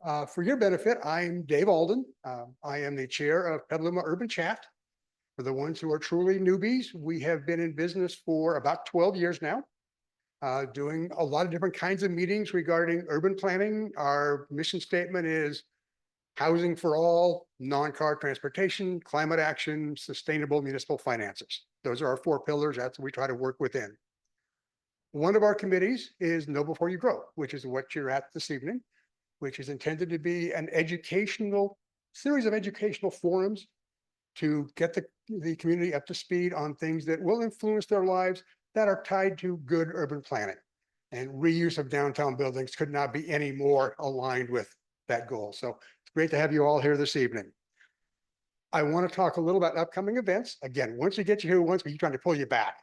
For your benefit, I'm Dave Alden. I am the chair of Petaluma Urban Chat. For the ones who are truly newbies, we have been in business for about 12 years now, doing a lot of different kinds of meetings regarding urban planning. Our mission statement is housing for all, non-car transportation, climate action, sustainable municipal finances. Those are our 4 pillars. That's what we try to work within. One of our committees is Know Before You Grow, which is what you're at this evening, which is intended to be an educational series of educational forums to get the community up to speed on things that will influence their lives that are tied to good urban planning. And reuse of downtown buildings could not be any more aligned with that goal. So it's great to have you all here this evening. I want to talk a little about upcoming events. Again, once we get you here once, we're trying to pull you back.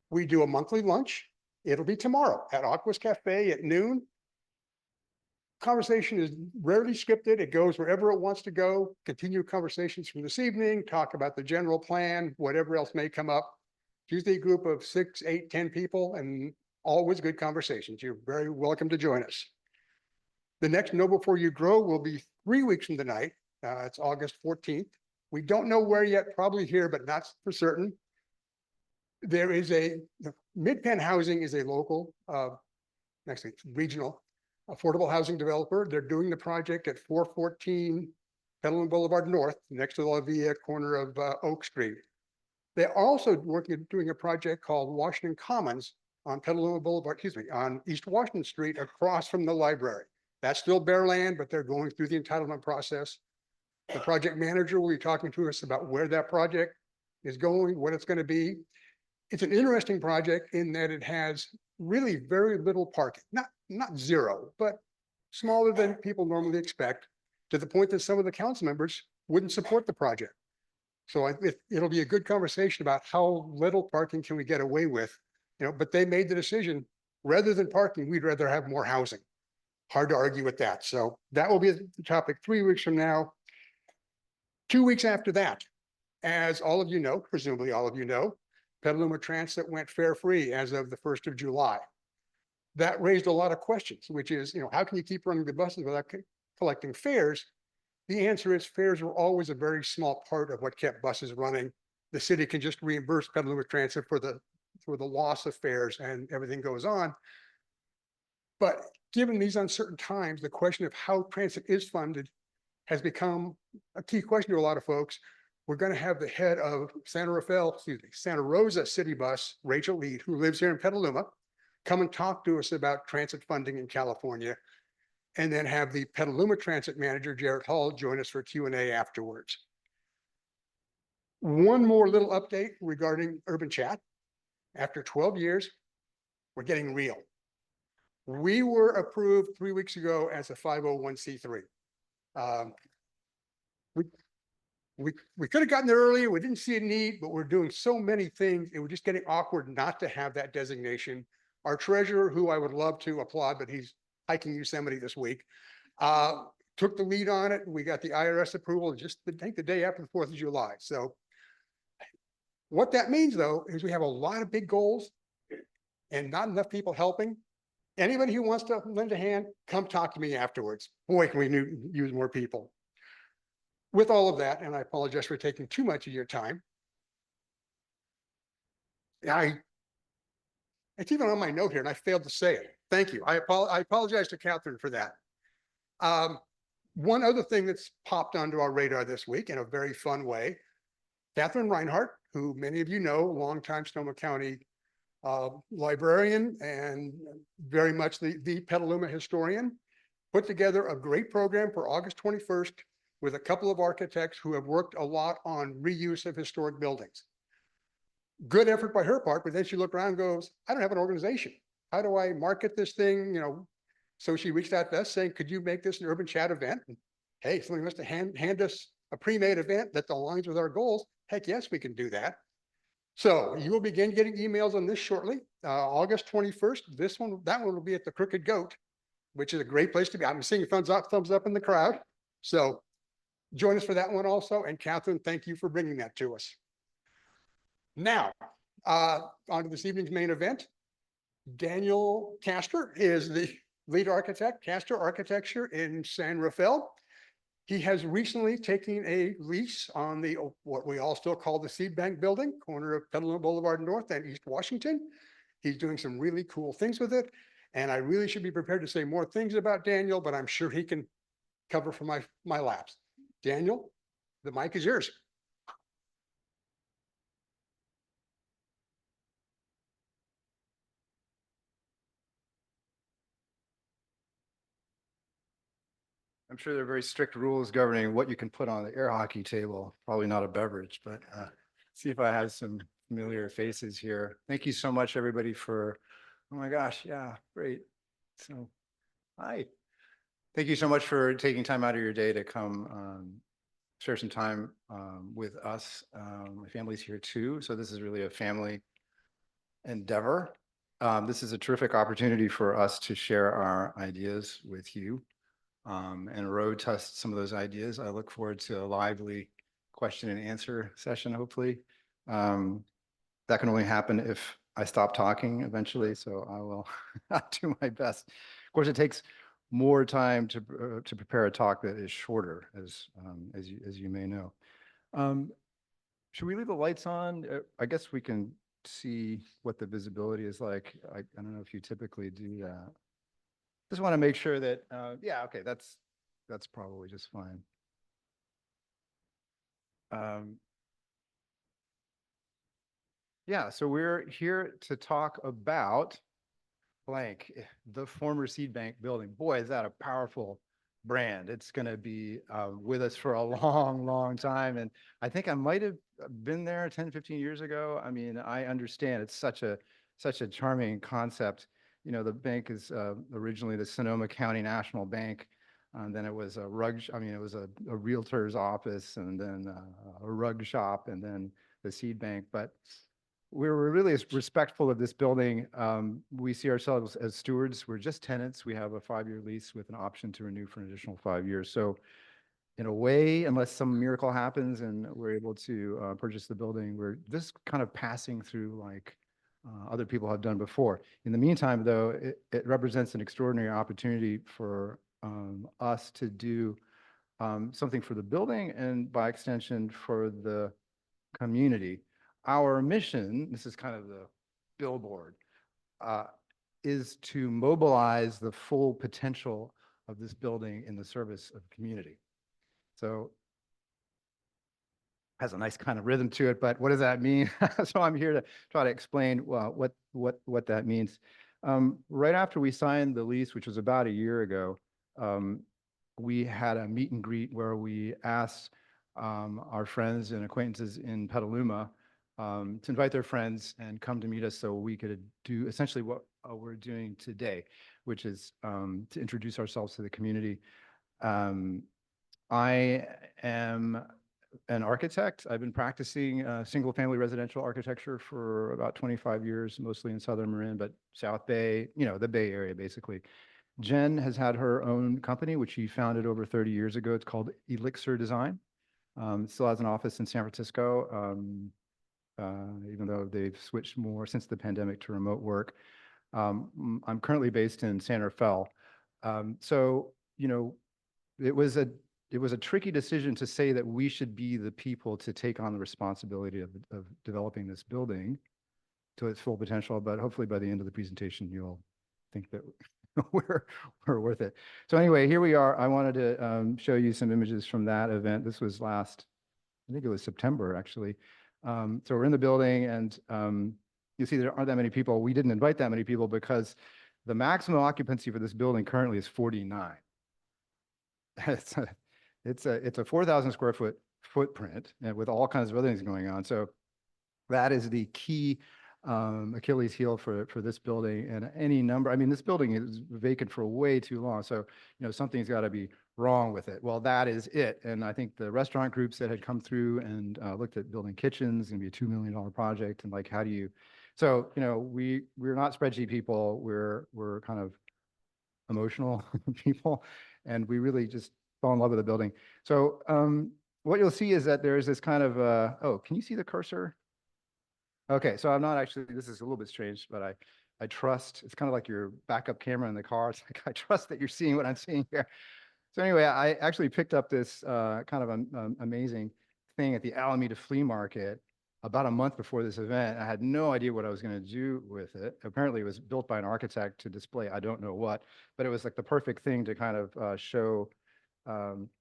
We do a monthly lunch. It'll be tomorrow at Aqua's Cafe at noon. Conversation is rarely scripted. It goes wherever it wants to go. Continue conversations from this evening, talk about the general plan, whatever else may come up. Usually a group of 6, 8, 10 people, and always good conversations. You're very welcome to join us. The next Know Before You Grow will be 3 weeks from tonight. It's August 14th. We don't know where yet, probably here, but not for certain. There is the Mid-Penn Housing is a local, actually regional, affordable housing developer. They're doing the project at 414 Petaluma Boulevard North, next to the La Villa corner of Oak Street. They're also doing a project called Washington Commons on Petaluma Boulevard, on East Washington Street across from the library. That's still bare land, but they're going through the entitlement process. The project manager will be talking to us about where that project is going, what it's going to be. It's an interesting project in that it has really very little parking, not zero, but smaller than people normally expect, to the point that some of the council members wouldn't support the project. So it'll be a good conversation about how little parking can we get away with, but they made the decision, rather than parking, we'd rather have more housing. Hard to argue with that. So that will be the topic 3 weeks from now. 2 weeks after that, as all of you know, presumably all of you know, Petaluma Transit went fare free as of the 1st of July. That raised a lot of questions, which is, how can you keep running the buses without collecting fares? The answer is fares were always a very small part of what kept buses running. The city can just reimburse Petaluma Transit for the loss of fares and everything goes on. But given these uncertain times, the question of how transit is funded has become a key question to a lot of folks. We're going to have the head of Santa Rosa City Bus, Rachel Lead, who lives here in Petaluma, come and talk to us about transit funding in California, and then have the Petaluma Transit Manager, Jared Hall, join us for Q&A afterwards. One more little update regarding Urban Chat. After 12 years, we're getting real. We were approved 3 weeks ago as a 501c3. We could have gotten there earlier. We didn't see a need, but we're doing so many things. It was just getting awkward not to have that designation. Our treasurer, who I would love to applaud, but he's hiking Yosemite this week, took the lead on it. We got the IRS approval just I think the day after the 4th of July. So what that means, though, is we have a lot of big goals and not enough people helping. Anybody who wants to lend a hand, come talk to me afterwards. Boy, can we use more people. With all of that, and I apologize for taking too much of your time, it's even on my note here, and I failed to say it. Thank you. I apologize to Catherine for that. One other thing that's popped onto our radar this week in a very fun way, Catherine Reinhardt, who many of you know, longtime Sonoma County librarian and very much the Petaluma historian, put together a great program for August 21st with a couple of architects who have worked a lot on reuse of historic buildings. Good effort by her part, but then she looked around and goes, I don't have an organization. How do I market this thing? So she reached out to us saying, could you make this an Urban Chat event? And, hey, somebody wants to hand us a pre-made event that aligns with our goals. Heck yes, we can do that. So you will begin getting emails on this shortly. August 21st, that one will be at the Crooked Goat, which is a great place to be. I'm seeing thumbs up in the crowd. So join us for that one also. And Catherine, thank you for bringing that to us. Now, on to this evening's main event. Daniel Castor is the lead architect, Castor Architecture in San Rafael. He has recently taken a lease on the, what we all still call the Seed Bank Building, corner of Petaluma Boulevard North and East Washington. He's doing some really cool things with it. And I really should be prepared to say more things about Daniel, but I'm sure he can cover for my laps. Daniel, the mic is yours. I'm sure there are very strict rules governing what you can put on the air hockey table. Probably not a beverage, but see if I have some familiar faces here. Thank you so much, everybody, for, oh my gosh, yeah, great. So, hi. Thank you so much for taking time out of your day to come share some time with us. My family's here too, so this is really a family endeavor. This is a terrific opportunity for us to share our ideas with you and road test some of those ideas. I look forward to a lively question and answer session, hopefully. That can only happen if I stop talking eventually, so I will do my best. Of course, it takes more time to prepare a talk that is shorter, as you may know. Should we leave the lights on? I guess we can see what the visibility is like. I don't know if you typically do that. Just want to make sure that, yeah, okay, that's probably just fine. Yeah, so we're here to talk about blank, the former Seed Bank building. Boy, is that a powerful brand. It's going to be with us for a long, long time. And I think I might have been there 10, 15 years ago. I mean, I understand it's such a charming concept. You know, the bank is originally the Sonoma County National Bank. Then it was a it was a realtor's office, and then a rug shop, and then the Seed Bank. But we were really respectful of this building. We see ourselves as stewards. We're just tenants. We have a 5-year lease with an option to renew for an additional 5 years. So in a way, unless some miracle happens and we're able to purchase the building, we're just kind of passing through like other people have done before. In the meantime, though, it represents an extraordinary opportunity for us to do something for the building and by extension for the community. Our mission, this is kind of the billboard, is to mobilize the full potential of this building in the service of the community. So has a nice kind of rhythm to it, but what does that mean? So I'm here to try to explain what that means. Right after we signed the lease, which was about a year ago, we had a meet and greet where we asked our friends and acquaintances in Petaluma to invite their friends and come to meet us so we could do essentially what we're doing today, which is to introduce ourselves to the community. I am an architect. I've been practicing single-family residential architecture for about 25 years, mostly in Southern Marin, but South Bay, you know, the Bay Area, basically. Jen has had her own company, which she founded over 30 years ago. It's called Elixir Design. Still has an office in San Francisco, even though they've switched more since the pandemic to remote work. I'm currently based in San Rafael. So, you know, it was a tricky decision to say that we should be the people to take on the responsibility of developing this building to its full potential, but hopefully by the end of the presentation, you'll think that we're worth it. So anyway, here we are. I wanted to show you some images from that event. This was last, I think it was September, actually. So we're in the building, and you see there aren't that many people. We didn't invite that many people because the maximum occupancy for this building currently is 49. It's a 4,000 square foot footprint, and with all kinds of other things going on. So that is the key Achilles heel for this building, and any number. I mean, this building is vacant for way too long. So, you know, something's got to be wrong with it. Well, that is it. And I think the restaurant groups that had come through and looked at building kitchens, going to be a $2 million project. And like, how do you, so, you know, we're not spreadsheet people. We're kind of emotional people. And we really just fell in love with the building. So what you'll see is that there's this kind of, oh, can you see the cursor? Okay, so I'm not actually, this is a little bit strange, but I trust, it's kind of like your backup camera in the car. It's like, I trust that you're seeing what I'm seeing here. So anyway, I actually picked up this kind of amazing thing at the Alameda Flea Market about a month before this event. I had no idea what I was going to do with it. Apparently, it was built by an architect to display I don't know what, but it was like the perfect thing to kind of show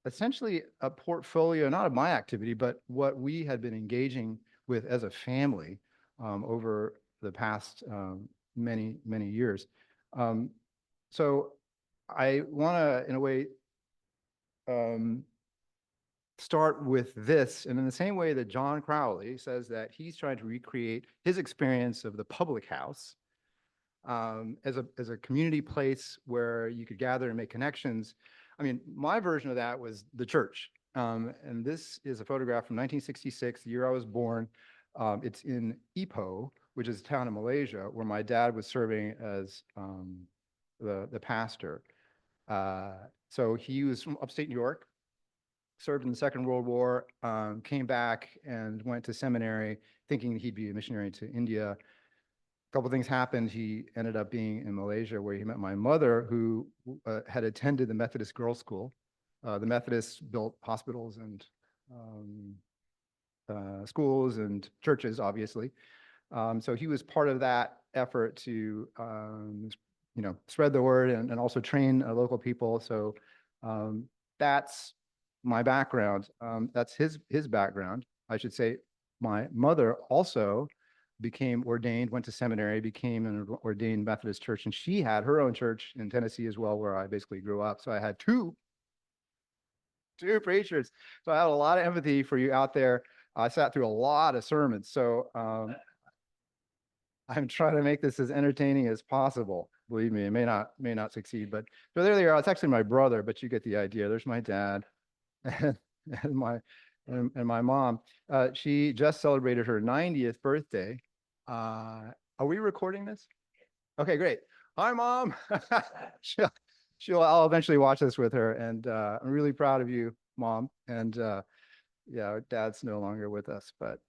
essentially a portfolio, not of my activity, but what we had been engaging with as a family over the past many, many years. So I want to, in a way, start with this. And in the same way that John Crowley says that he's trying to recreate his experience of the public house as a community place where you could gather and make connections. I mean, my version of that was the church. And this is a photograph from 1966, the year I was born. It's in Ipoh, which is a town in Malaysia, where my dad was serving as the pastor. So he was from upstate New York, served in the Second World War, came back and went to seminary thinking he'd be a missionary to India. A couple things happened. He ended up being in Malaysia, where he met my mother, who had attended the Methodist Girls' School. The Methodists built hospitals and schools and churches, obviously. So he was part of that effort to spread the word and also train local people. So that's my background. That's his background, I should say. My mother also became ordained, went to seminary, became an ordained Methodist church, and she had her own church in Tennessee as well, where I basically grew up. So I had two preachers. So I had a lot of empathy for you out there. I sat through a lot of sermons. So I'm trying to make this as entertaining as possible. Believe me, it may not succeed, but so there they are. It's actually my brother, but you get the idea. There's my dad and my mom. She just celebrated her 90th birthday. Are we recording this? Okay, great. Hi, Mom. I'll eventually watch this with her, and I'm really proud of you, Mom. And yeah, Dad's no longer with us, but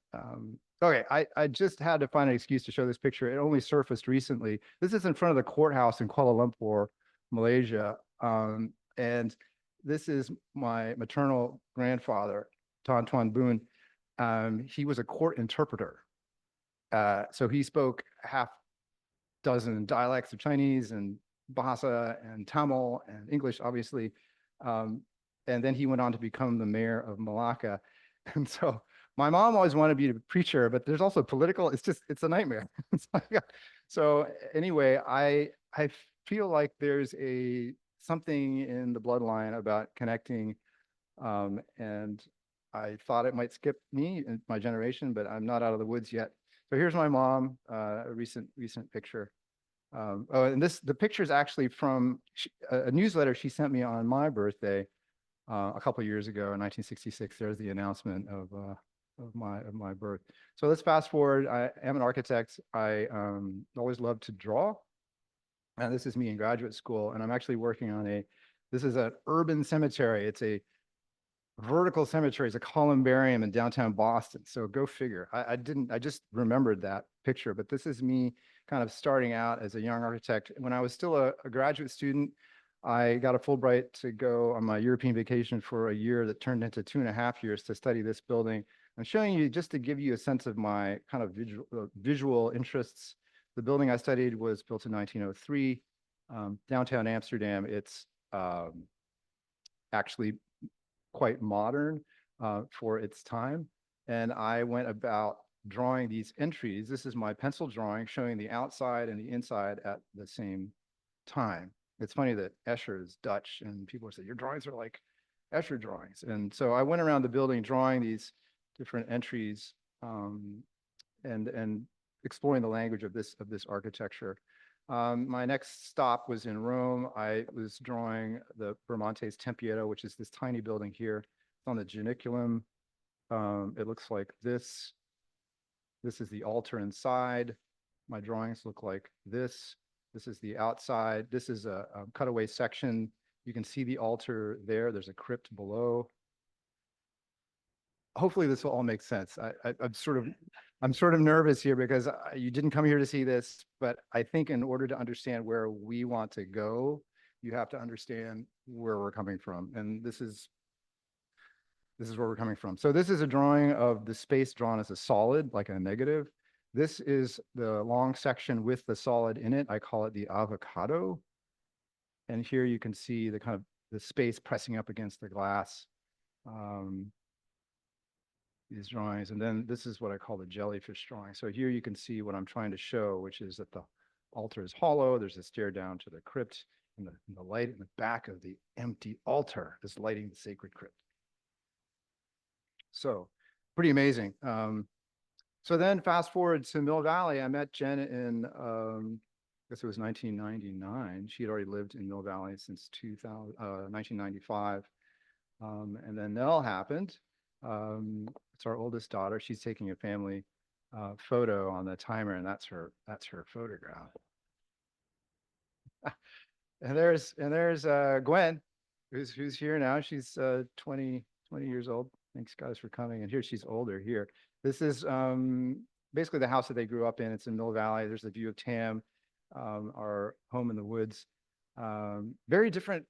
okay, I just had to find an excuse to show this picture. It only surfaced recently. This is in front of the courthouse in Kuala Lumpur, Malaysia. And this is my maternal grandfather, Tan Tuan Boon. He was a court interpreter. So he spoke half dozen dialects of Chinese and Bahasa and Tamil and English, obviously. And then he went on to become the mayor of Malacca. And so my mom always wanted to be a preacher, but there's also political, it's a nightmare. So anyway, I feel like there's something in the bloodline about connecting. And I thought it might skip me and my generation, but I'm not out of the woods yet. So here's my mom, a recent picture. And the picture is actually from a newsletter she sent me on my birthday a couple of years ago in 1966. There's the announcement of my birth. So let's fast forward. I am an architect. I always loved to draw. And this is me in graduate school. And I'm actually working on this is an urban cemetery. It's a vertical cemetery. It's a columbarium in downtown Boston. So go figure. I just remembered that picture, but this is me kind of starting out as a young architect. When I was still a graduate student, I got a Fulbright to go on my European vacation for a year that turned into 2.5 years to study this building. I'm showing you just to give you a sense of my kind of visual interests. The building I studied was built in 1903, downtown Amsterdam. It's actually quite modern for its time. And I went about drawing these entries. This is my pencil drawing showing the outside and the inside at the same time. It's funny that Escher is Dutch and people say, your drawings are like Escher drawings. And so I went around the building drawing these different entries and exploring the language of this architecture. My next stop was in Rome. I was drawing the Bramante Tempietto, which is this tiny building here. It's on the Janiculum. It looks like this. This is the altar inside. My drawings look like this. This is the outside. This is a cutaway section. You can see the altar there. There's a crypt below. Hopefully this will all make sense. I'm sort of I'm sort of nervous here because you didn't come here to see this, but I think in order to understand where we want to go, you have to understand where we're coming from. And this is where we're coming from. So this is a drawing of the space drawn as a solid, like a negative. This is the long section with the solid in it. I call it the avocado. And here you can see the kind of the space pressing up against the glass. These drawings. And then this is what I call the jellyfish drawing. So here you can see what I'm trying to show, which is that the altar is hollow. There's a stair down to the crypt, and the light in the back of the empty altar is lighting the sacred crypt. So pretty amazing. So then fast forward to Mill Valley. I met Jen in, I guess it was 1999. She had already lived in Mill Valley since 1995. And then Nell happened. It's our oldest daughter. She's taking a family photo on the timer, and that's her photograph. And there's Gwen, who's here now. She's 20 years old. Thanks guys for coming. And here she's older here. This is basically the house that they grew up in. It's in Mill Valley. There's the view of Tam, our home in the woods. Very different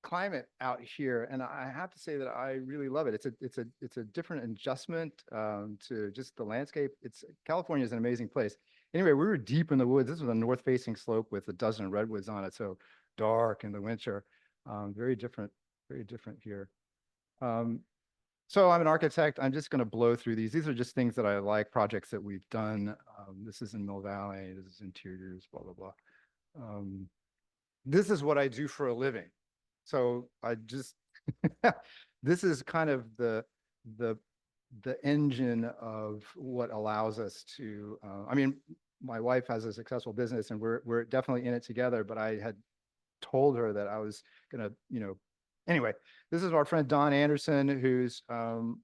climate out here, and I have to say that I really love it. It's a different adjustment to just the landscape. California is an amazing place. Anyway, we were deep in the woods. This was a north-facing slope with a dozen redwoods on it, so dark in the winter. Very different here. So I'm an architect. I'm just going to blow through these. These are just things that I like, projects that we've done. This is in Mill Valley. This is interiors, blah, blah, blah. This is what I do for a living. So I just, this is kind of the engine of what allows us to, I mean, my wife has a successful business and we're definitely in it together, but I had told her that I was going to, anyway, this is our friend Don Anderson, who's, oh,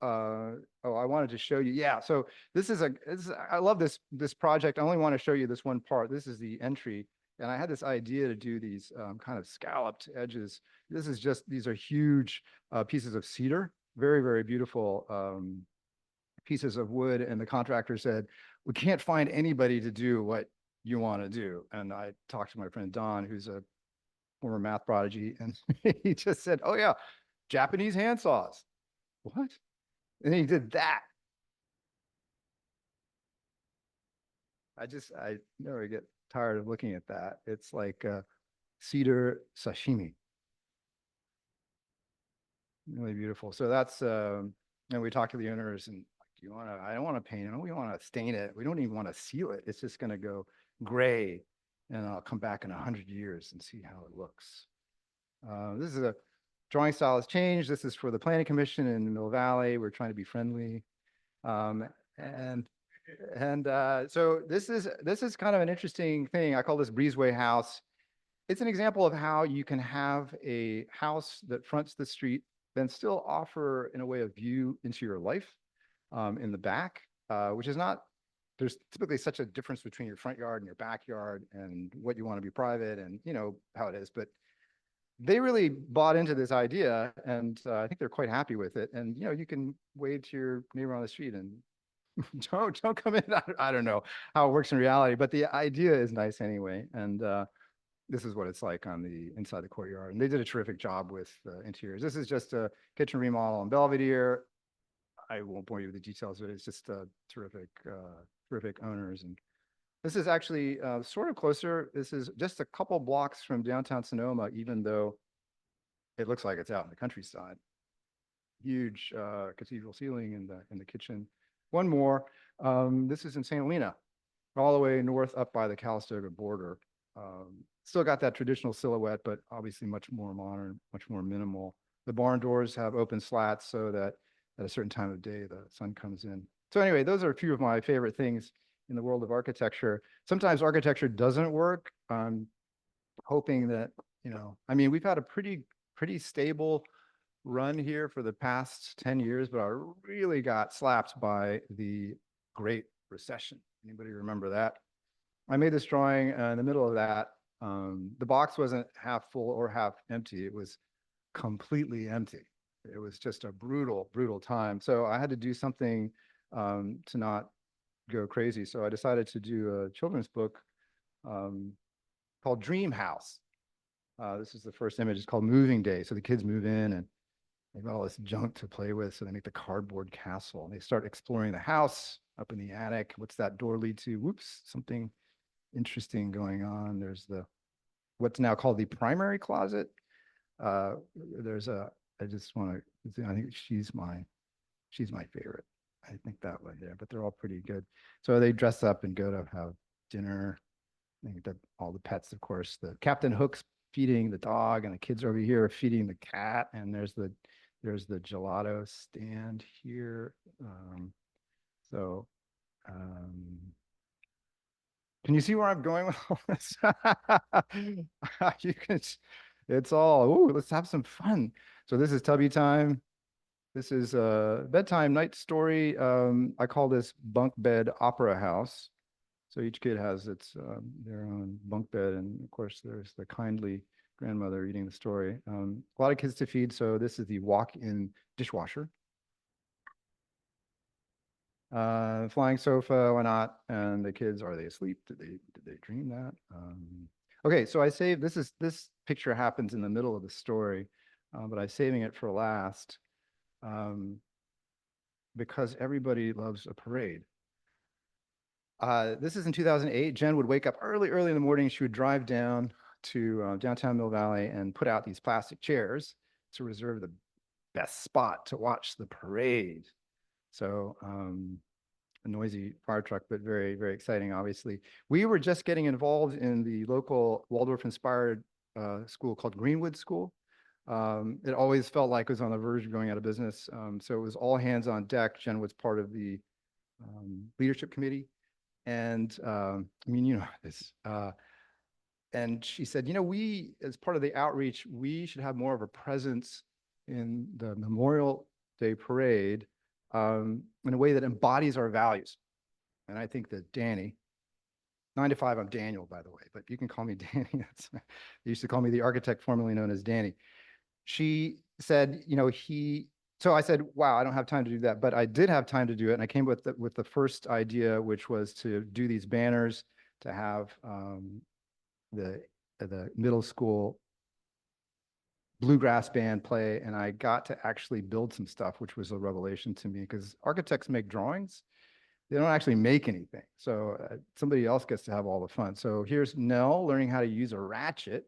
I wanted to show you. Yeah. So this is I love this project. I only want to show you this one part. This is the entry. And I had this idea to do these kind of scalloped edges. These are huge pieces of cedar, very, very beautiful pieces of wood. And the contractor said, we can't find anybody to do what you want to do. And I talked to my friend Don, who's a former math prodigy, and he just said, oh yeah, Japanese hand saws. What? And he did that. I never get tired of looking at that. It's like cedar sashimi. Really beautiful. So that's, and we talked to the owners and I don't want to paint it. We want to stain it. We don't even want to seal it. It's just going to go gray, and I'll come back in 100 years and see how it looks. This is a drawing style has changed. This is for the Planning Commission in Mill Valley. We're trying to be friendly. So this is kind of an interesting thing. I call this breezeway house. It's an example of how you can have a house that fronts the street, then still offer in a way a view into your life in the back, which is not, there's typically such a difference between your front yard and your backyard and what you want to be private and how it is. But they really bought into this idea, and I think they're quite happy with it. And you can wave to your neighbor on the street and don't come in. I don't know how it works in reality, but the idea is nice anyway. And this is what it's like on the inside the courtyard. And they did a terrific job with interiors. This is just a kitchen remodel on Belvedere. I won't bore you with the details, but it's just terrific owners. And this is actually sort of closer. This is just a couple blocks from downtown Sonoma, even though it looks like it's out in the countryside. Huge cathedral ceiling in the kitchen. One more. This is in St. Helena, all the way north up by the Calistoga border. Still got that traditional silhouette, but obviously much more modern, much more minimal. The barn doors have open slats so that at a certain time of day, the sun comes in. So anyway, those are a few of my favorite things in the world of architecture. Sometimes architecture doesn't work. I'm hoping that, I mean, we've had a pretty stable run here for the past 10 years, but I really got slapped by the Great Recession. Anybody remember that? I made this drawing in the middle of that. The box wasn't half full or half empty. It was completely empty. It was just a brutal time. So I had to do something to not go crazy. So I decided to do a children's book called Dream House. This is the first image. It's called Moving Day. So the kids move in and they've got all this junk to play with. So they make the cardboard castle and they start exploring the house up in the attic. What's that door lead to? Whoops, something interesting going on. There's what's now called the primary closet. There's I just want to, I think she's my favorite. I think that one there, but they're all pretty good. So they dress up and go to have dinner. I think that all the pets, of course, the Captain Hook's feeding the dog and the kids over here are feeding the cat. And there's the gelato stand here. So can you see where I'm going with all this? You can, it's all, ooh, let's have some fun. So this is Tubby time. This is a bedtime night story. I call this bunk bed opera house. So each kid has their own bunk bed. And of course, there's the kindly grandmother reading the story. A lot of kids to feed. So this is the walk-in dishwasher. Flying sofa, why not? And the kids, are they asleep? Did they dream that? Okay, so I saved, this picture happens in the middle of the story, but I'm saving it for last because everybody loves a parade. This is in 2008. Jen would wake up early in the morning. She would drive down to downtown Mill Valley and put out these plastic chairs to reserve the best spot to watch the parade. So a noisy fire truck, but very, very exciting, obviously. We were just getting involved in the local Waldorf-inspired school called Greenwood School. It always felt like it was on the verge of going out of business. So it was all hands on deck. Jen was part of the leadership committee. And I mean, you know this. And she said, you know, we, as part of the outreach, we should have more of a presence in the Memorial Day parade in a way that embodies our values. And I think that Danny, 9 to 5, I'm Daniel, by the way, but you can call me Danny. They used to call me the architect formerly known as Danny. She said, you know, so I said, wow, I don't have time to do that, but I did have time to do it. And I came with the first idea, which was to do these banners to have the middle school bluegrass band play, and I got to actually build some stuff, which was a revelation to me because architects make drawings. They don't actually make anything. So somebody else gets to have all the fun. So here's Nell learning how to use a ratchet.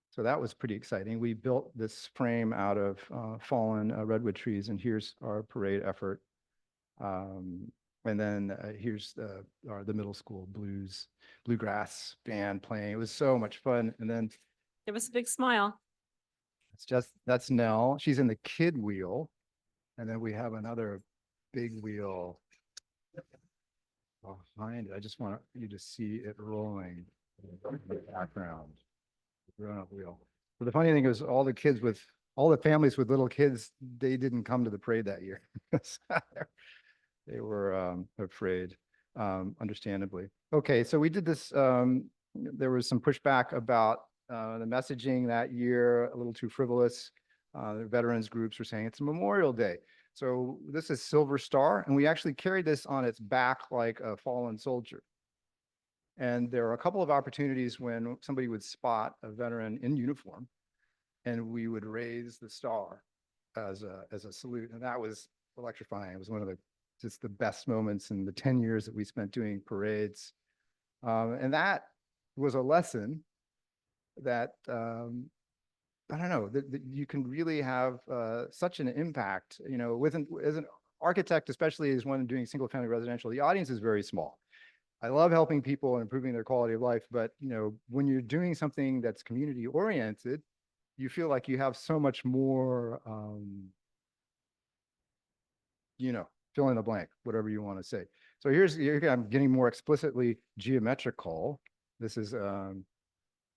So that was pretty exciting. We built this frame out of fallen redwood trees, and here's our parade effort. And then here's the middle school bluegrass band playing. It was so much fun. And then There was a big smile. that's Nell. She's in the kid wheel. And then we have another big wheel behind it. I just want you to see it rolling in the background. Grown-up wheel. But the funny thing is all the families with little kids, they didn't come to the parade that year. They were afraid, understandably. Okay, so we did this. There was some pushback about the messaging that year, a little too frivolous. The veterans groups were saying it's Memorial Day. So this is Silver Star, and we actually carried this on its back like a fallen soldier. And there are a couple of opportunities when somebody would spot a veteran in uniform, and we would raise the star as a salute. And that was electrifying. It was one of just the best moments in the 10 years that we spent doing parades. And that was a lesson that, I don't know, that you can really have such an impact, you know, as an architect, especially as one doing single family residential, the audience is very small. I love helping people and improving their quality of life, but you know, when you're doing something that's community oriented, you feel like you have so much more, you know, fill in the blank, whatever you want to say. So here I'm getting more explicitly geometrical. This is a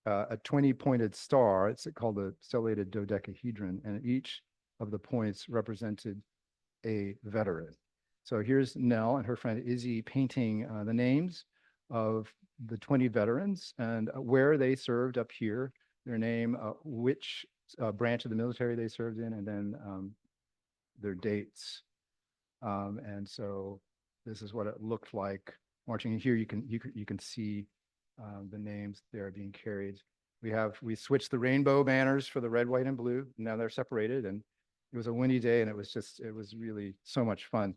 20-pointed star. It's called the stellated dodecahedron, and each of the points represented a veteran. So here's Nell and her friend Izzy painting the names of the 20 veterans and where they served up here, their name, which branch of the military they served in, and then their dates. And so this is what it looked like marching. And here you can see the names there being carried. We switched the rainbow banners for the red, white, and blue. Now they're separated, and it was a windy day, and it was really so much fun.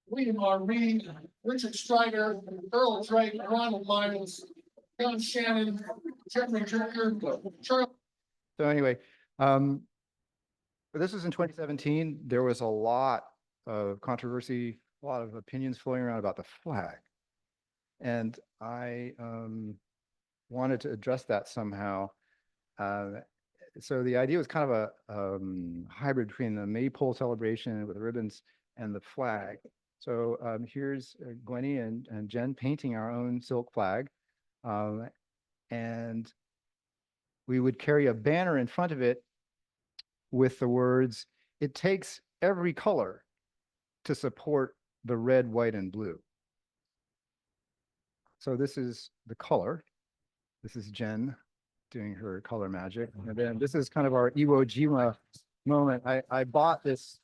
William R. Reed, Richard Strider, Earl Drake, Ronald Miles, John Shannon, Jeffrey Jerker, Charles. So anyway, this was in 2017. There was a lot of controversy, a lot of opinions floating around about the flag. And I wanted to address that somehow. So the idea was kind of a hybrid between the maypole celebration with the ribbons and the flag. So here's Gwenny and Jen painting our own silk flag. And we would carry a banner in front of it with the words, "It takes every color to support the red, white, and blue." So this is the color. This is Jen doing her color magic. And then this is kind of our Iwo Jima moment. I bought this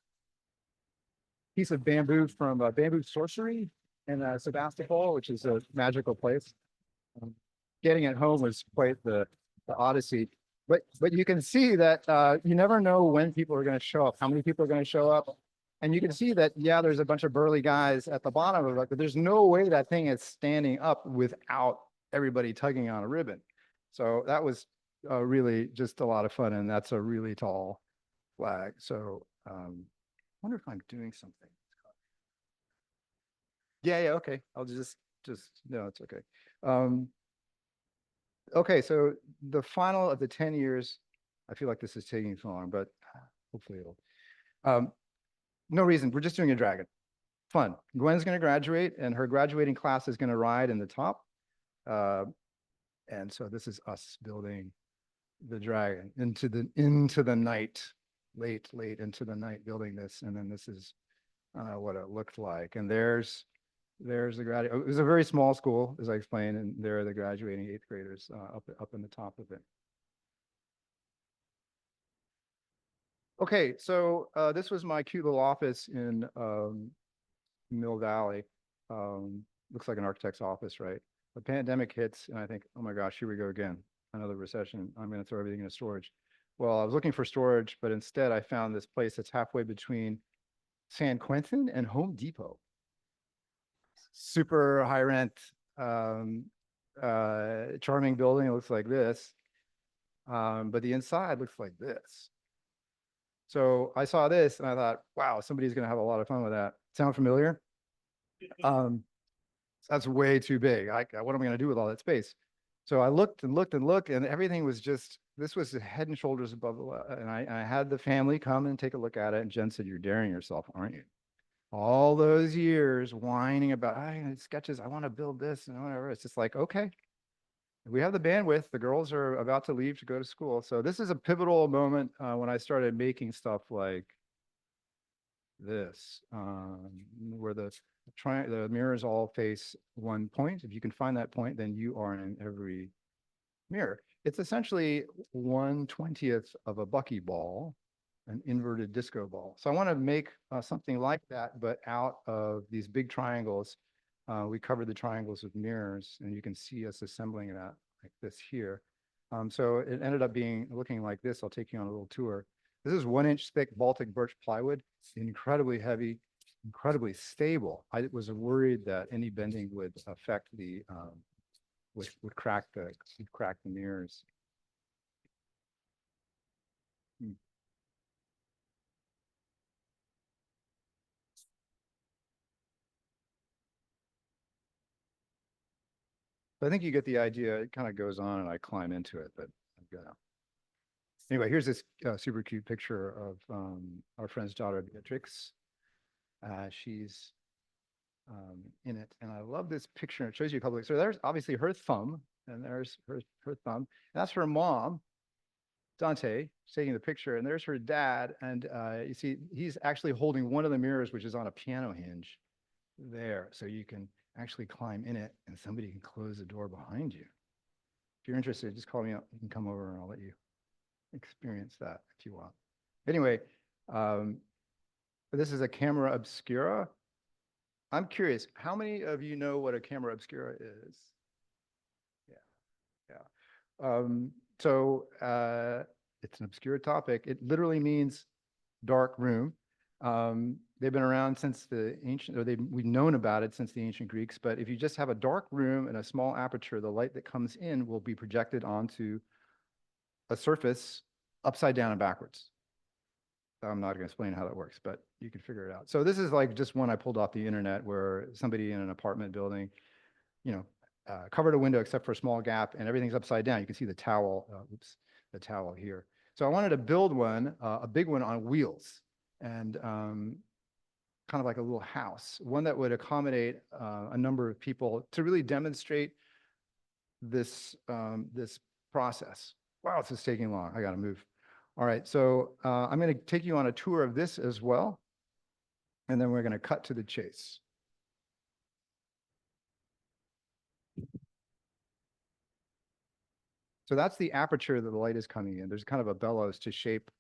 piece of bamboo from Bamboo Sorcery in Sebastopol, which is a magical place. Getting it home was quite the odyssey. But you can see that you never know when people are going to show up, how many people are going to show up. And you can see that, yeah, there's a bunch of burly guys at the bottom of it, but there's no way that thing is standing up without everybody tugging on a ribbon. So that was really just a lot of fun. And that's a really tall flag. So I wonder if I'm doing something. Yeah, okay. I'll just, no, it's okay. Okay, so the final of the 10 years, I feel like this is taking too long, but hopefully it'll. No reason, we're just doing a dragon. Fun. Gwen's going to graduate, and her graduating class is going to ride in the top. And so this is us building the dragon into the night, late into the night, building this. And then this is what it looked like. And there's the grad. It was a very small school, as I explained, and there are the graduating 8th graders up in the top of it. Okay, so this was my cute little office in Mill Valley. Looks like an architect's office, right? The pandemic hits, and I think, oh my gosh, here we go again. Another recession. I'm going to throw everything into storage. Well, I was looking for storage, but instead I found this place that's halfway between San Quentin and Home Depot. Super high rent, charming building. It looks like this, but the inside looks like this. So I saw this and I thought, wow, somebody's going to have a lot of fun with that. Sound familiar? That's way too big. What am I going to do with all that space? So I looked and looked and looked, and everything was just, this was head and shoulders above. And I had the family come and take a look at it. And Jen said, "You're daring yourself, aren't you? All those years whining about sketches, I want to build this and whatever." It's just like, okay, we have the bandwidth. The girls are about to leave to go to school. So this is a pivotal moment when I started making stuff like this, where the mirrors all face one point. If you can find that point, then you are in every mirror. It's essentially 1/20th of a buckyball, an inverted disco ball. So I want to make something like that, but out of these big triangles. We covered the triangles with mirrors, and you can see us assembling that like this here. So it ended up looking like this. I'll take you on a little tour. This is 1-inch thick Baltic birch plywood, incredibly heavy, incredibly stable. I was worried that any bending would affect the would crack the mirrors. I think you get the idea. It kind of goes on and I climb into it, but I'm gonna. Anyway, here's this super cute picture of our friend's daughter, Beatrix. She's in it, and I love this picture. It shows you a couple. So there's obviously her thumb, and there's her thumb. And that's her mom, Dante, taking the picture, and there's her dad. And you see, he's actually holding one of the mirrors, which is on a piano hinge there. So you can actually climb in it, and somebody can close the door behind you. If you're interested, just call me up. You can come over, and I'll let you experience that if you want. Anyway, This is a camera obscura. I'm curious, how many of you know what a camera obscura is? Yeah. So it's an obscure topic. It literally means dark room. They've been around since the ancient, or we've known about it since the ancient Greeks. But if you just have a dark room and a small aperture, the light that comes in will be projected onto a surface upside down and backwards. I'm not going to explain how that works, but you can figure it out. So this is like just one I pulled off the internet where somebody in an apartment building, covered a window except for a small gap and everything's upside down. You can see the towel, the towel here. So I wanted to build one, a big one on wheels and kind of like a little house, one that would accommodate a number of people to really demonstrate this, this process. Wow, this is taking long. I got to move. All right, so I'm going to take you on a tour of this as well, and then we're going to cut to the chase. So that's the aperture that the light is coming in. There's kind of a bellows to shape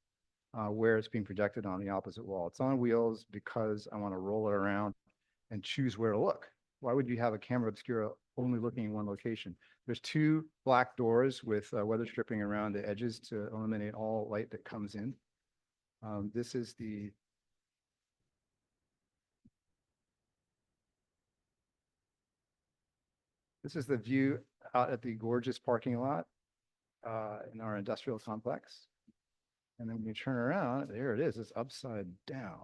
where it's being projected on the opposite wall. It's on wheels because I want to roll it around and choose where to look. Why would you have a camera obscura only looking in one location? There's two black doors with weather stripping around the edges to eliminate all light that comes in. This is the view out at the gorgeous parking lot in our industrial complex. And then when you turn around, there it is. It's upside down.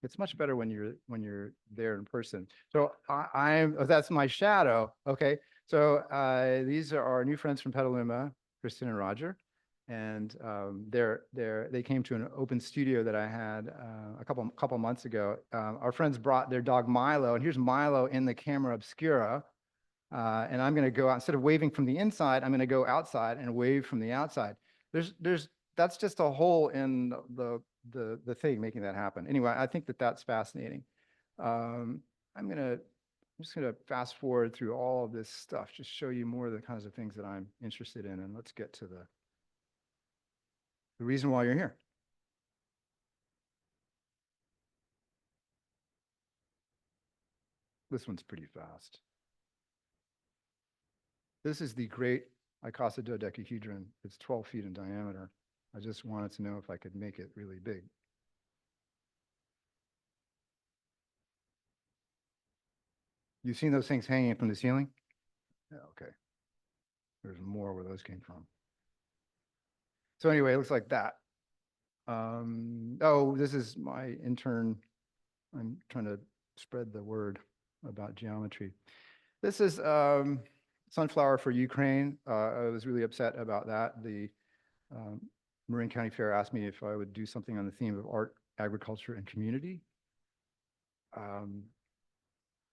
It's much better when you're there in person. So that's my shadow. Okay. So these are our new friends from Petaluma, Kristen and Roger. And they came to an open studio that I had a couple months ago. Our friends brought their dog Milo, and here's Milo in the camera obscura. And I'm going to go out, instead of waving from the inside, I'm going to go outside and wave from the outside. That's just a hole in the thing making that happen. Anyway, I think that's fascinating. I'm just gonna fast forward through all of this stuff, just show you more of the kinds of things that I'm interested in, and let's get to the reason why you're here. This one's pretty fast. This is the great icosahedodecahedron. It's 12 feet in diameter. I just wanted to know if I could make it really big. You've seen those things hanging from the ceiling? Yeah, okay. There's more where those came from. So anyway, it looks like that. Oh, this is my intern. I'm trying to spread the word about geometry. This is sunflower for Ukraine. I was really upset about that. The Marin County Fair asked me if I would do something on the theme of art, agriculture, and community.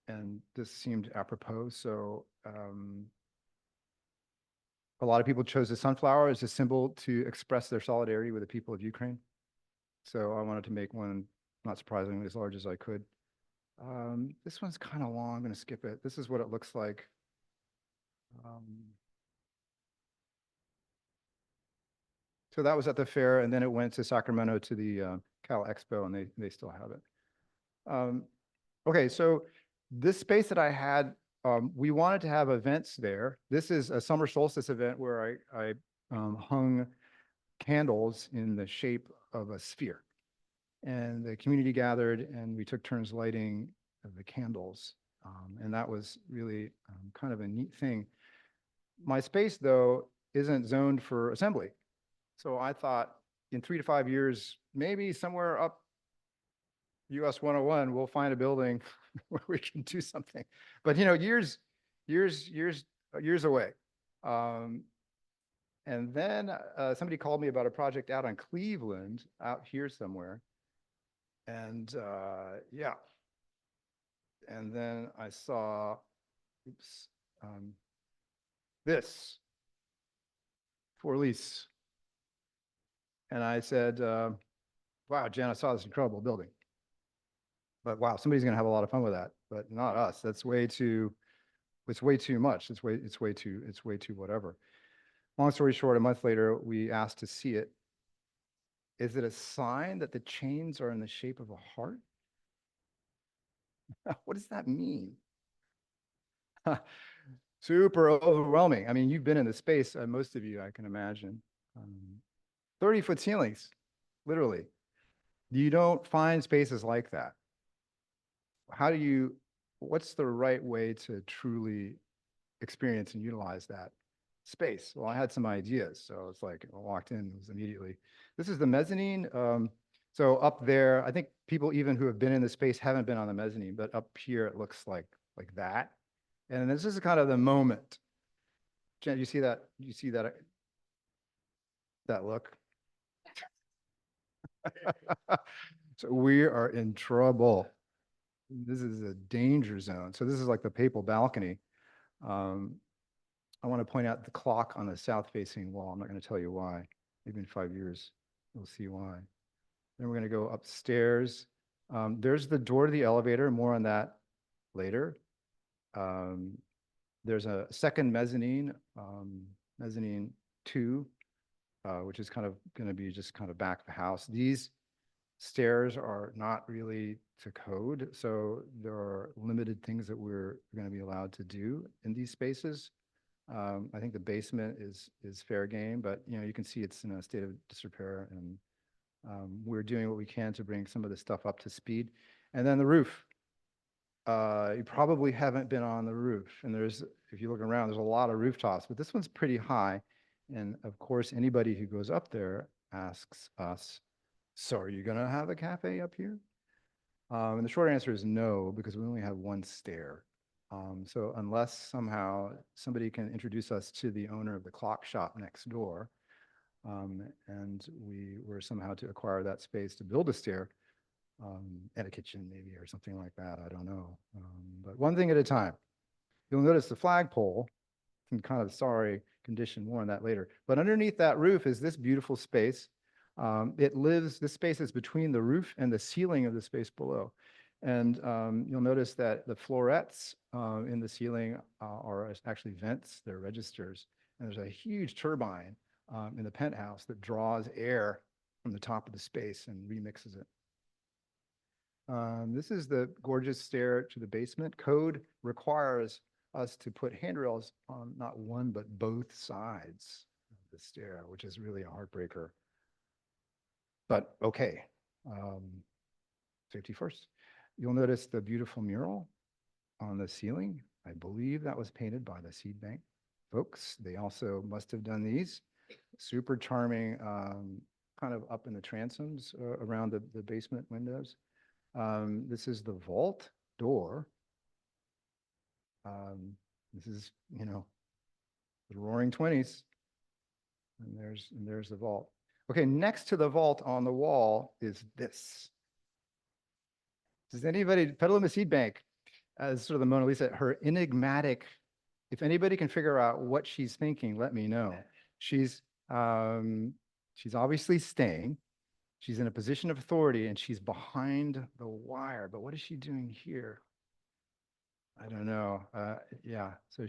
And this seemed apropos. So a lot of people chose the sunflower as a symbol to express their solidarity with the people of Ukraine. So I wanted to make one, not surprisingly, as large as I could. This one's kind of long. I'm going to skip it. This is what it looks like. So that was at the fair, and then it went to Sacramento to the Cal Expo, and they still have it. Okay, so this space that I had, we wanted to have events there. This is a summer solstice event where I hung candles in the shape of a sphere. And the community gathered and we took turns lighting the candles. And that was really kind of a neat thing. My space, though, isn't zoned for assembly. So I thought in 3 to 5 years, maybe somewhere up US 101, we'll find a building where we can do something. But, years away. And then somebody called me about a project out on Cleveland, out here somewhere. And yeah. And then I saw, this for lease. And I said, wow, Jen, I saw this incredible building. But wow, somebody's going to have a lot of fun with that, but not us. That's way too, it's way too much. It's way too whatever. Long story short, a month later, we asked to see it. Is it a sign that the chains are in the shape of a heart? What does that mean? Super overwhelming. I mean, you've been in the space, most of you, I can imagine. 30-foot ceilings, literally. You don't find spaces like that. What's the right way to truly experience and utilize that space? Well, I had some ideas. So it's like I walked in, it was immediately. This is the mezzanine. So up there, I think people even who have been in the space haven't been on the mezzanine, but up here it looks like that. And this is kind of the moment. Jen, you see that? You see that look? So we are in trouble. This is a danger zone. So this is like the papal balcony. I want to point out the clock on the south facing wall. I'm not going to tell you why. Maybe in 5 years, you'll see why. Then we're going to go upstairs. There's the door to the elevator. More on that later. There's a second mezzanine, mezzanine 2, which is kind of going to be just kind of back of the house. These stairs are not really to code, so there are limited things that we're going to be allowed to do in these spaces. I think the basement is fair game, but you can see it's in a state of disrepair, and we're doing what we can to bring some of this stuff up to speed. And then the roof. You probably haven't been on the roof, and if you look around, there's a lot of rooftops, but this one's pretty high. And of course, anybody who goes up there asks us, so are you going to have a cafe up here? And the short answer is no, because we only have one stair. So unless somehow somebody can introduce us to the owner of the clock shop next door, and we were somehow to acquire that space to build a stair, and a kitchen maybe or something like that, I don't know. But one thing at a time. You'll notice the flagpole in kind of sorry condition, more on that later. But underneath that roof is this beautiful space. This space is between the roof and the ceiling of the space below. And you'll notice that the florets in the ceiling are actually vents, they're registers. And there's a huge turbine in the penthouse that draws air from the top of the space and remixes it. This is the gorgeous stair to the basement. Code requires us to put handrails on not one, but both sides of the stair, which is really a heartbreaker. But okay, safety first. You'll notice the beautiful mural on the ceiling. I believe that was painted by the seed bank folks. They also must have done these. Super charming, kind of up in the transoms around the basement windows. This is the vault door. This is, the roaring 20s. And there's the vault. Okay, next to the vault on the wall is this. Does anybody, Petaluma Seed Bank, as sort of the Mona Lisa, her enigmatic, if anybody can figure out what she's thinking, let me know. She's obviously staying. She's in a position of authority and she's behind the wire, but what is she doing here? I don't know. Yeah, so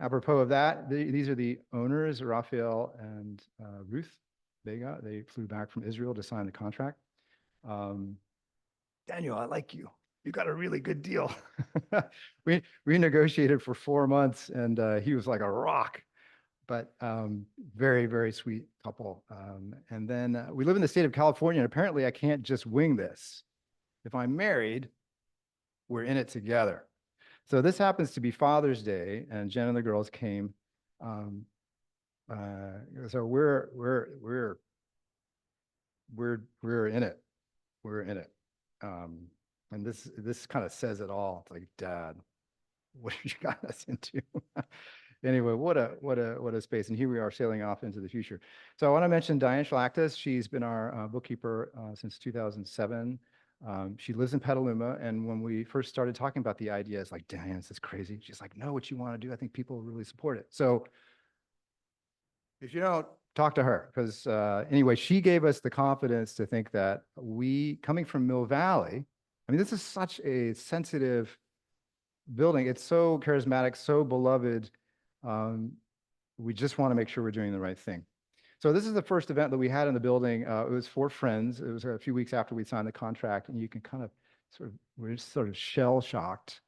apropos of that, these are the owners, Raphael and Ruth Vega. They flew back from Israel to sign the contract. Daniel, I like you. You got a really good deal. We negotiated for 4 months and he was like a rock. But very, very sweet couple. And then we live in the state of California, and apparently I can't just wing this. If I'm married, we're in it together. So this happens to be Father's Day, and Jen and the girls came. So we're in it. We're in it. And this kind of says it all. It's like, Dad, what have you got us into? Anyway, what a space. And here we are sailing off into the future. So I want to mention Diane Shalaktis. She's been our bookkeeper since 2007. She lives in Petaluma. And when we first started talking about the idea, it's like, Diane, this is crazy. She's like, no, what you want to do, I think people really support it. So if you don't, talk to her. Because anyway, she gave us the confidence to think that coming from Mill Valley, I mean, this is such a sensitive building. It's so charismatic, so beloved. We just want to make sure we're doing the right thing. So this is the first event that we had in the building. It was for friends. It was a few weeks after we signed the contract, and you can kind of we're just sort of shell shocked.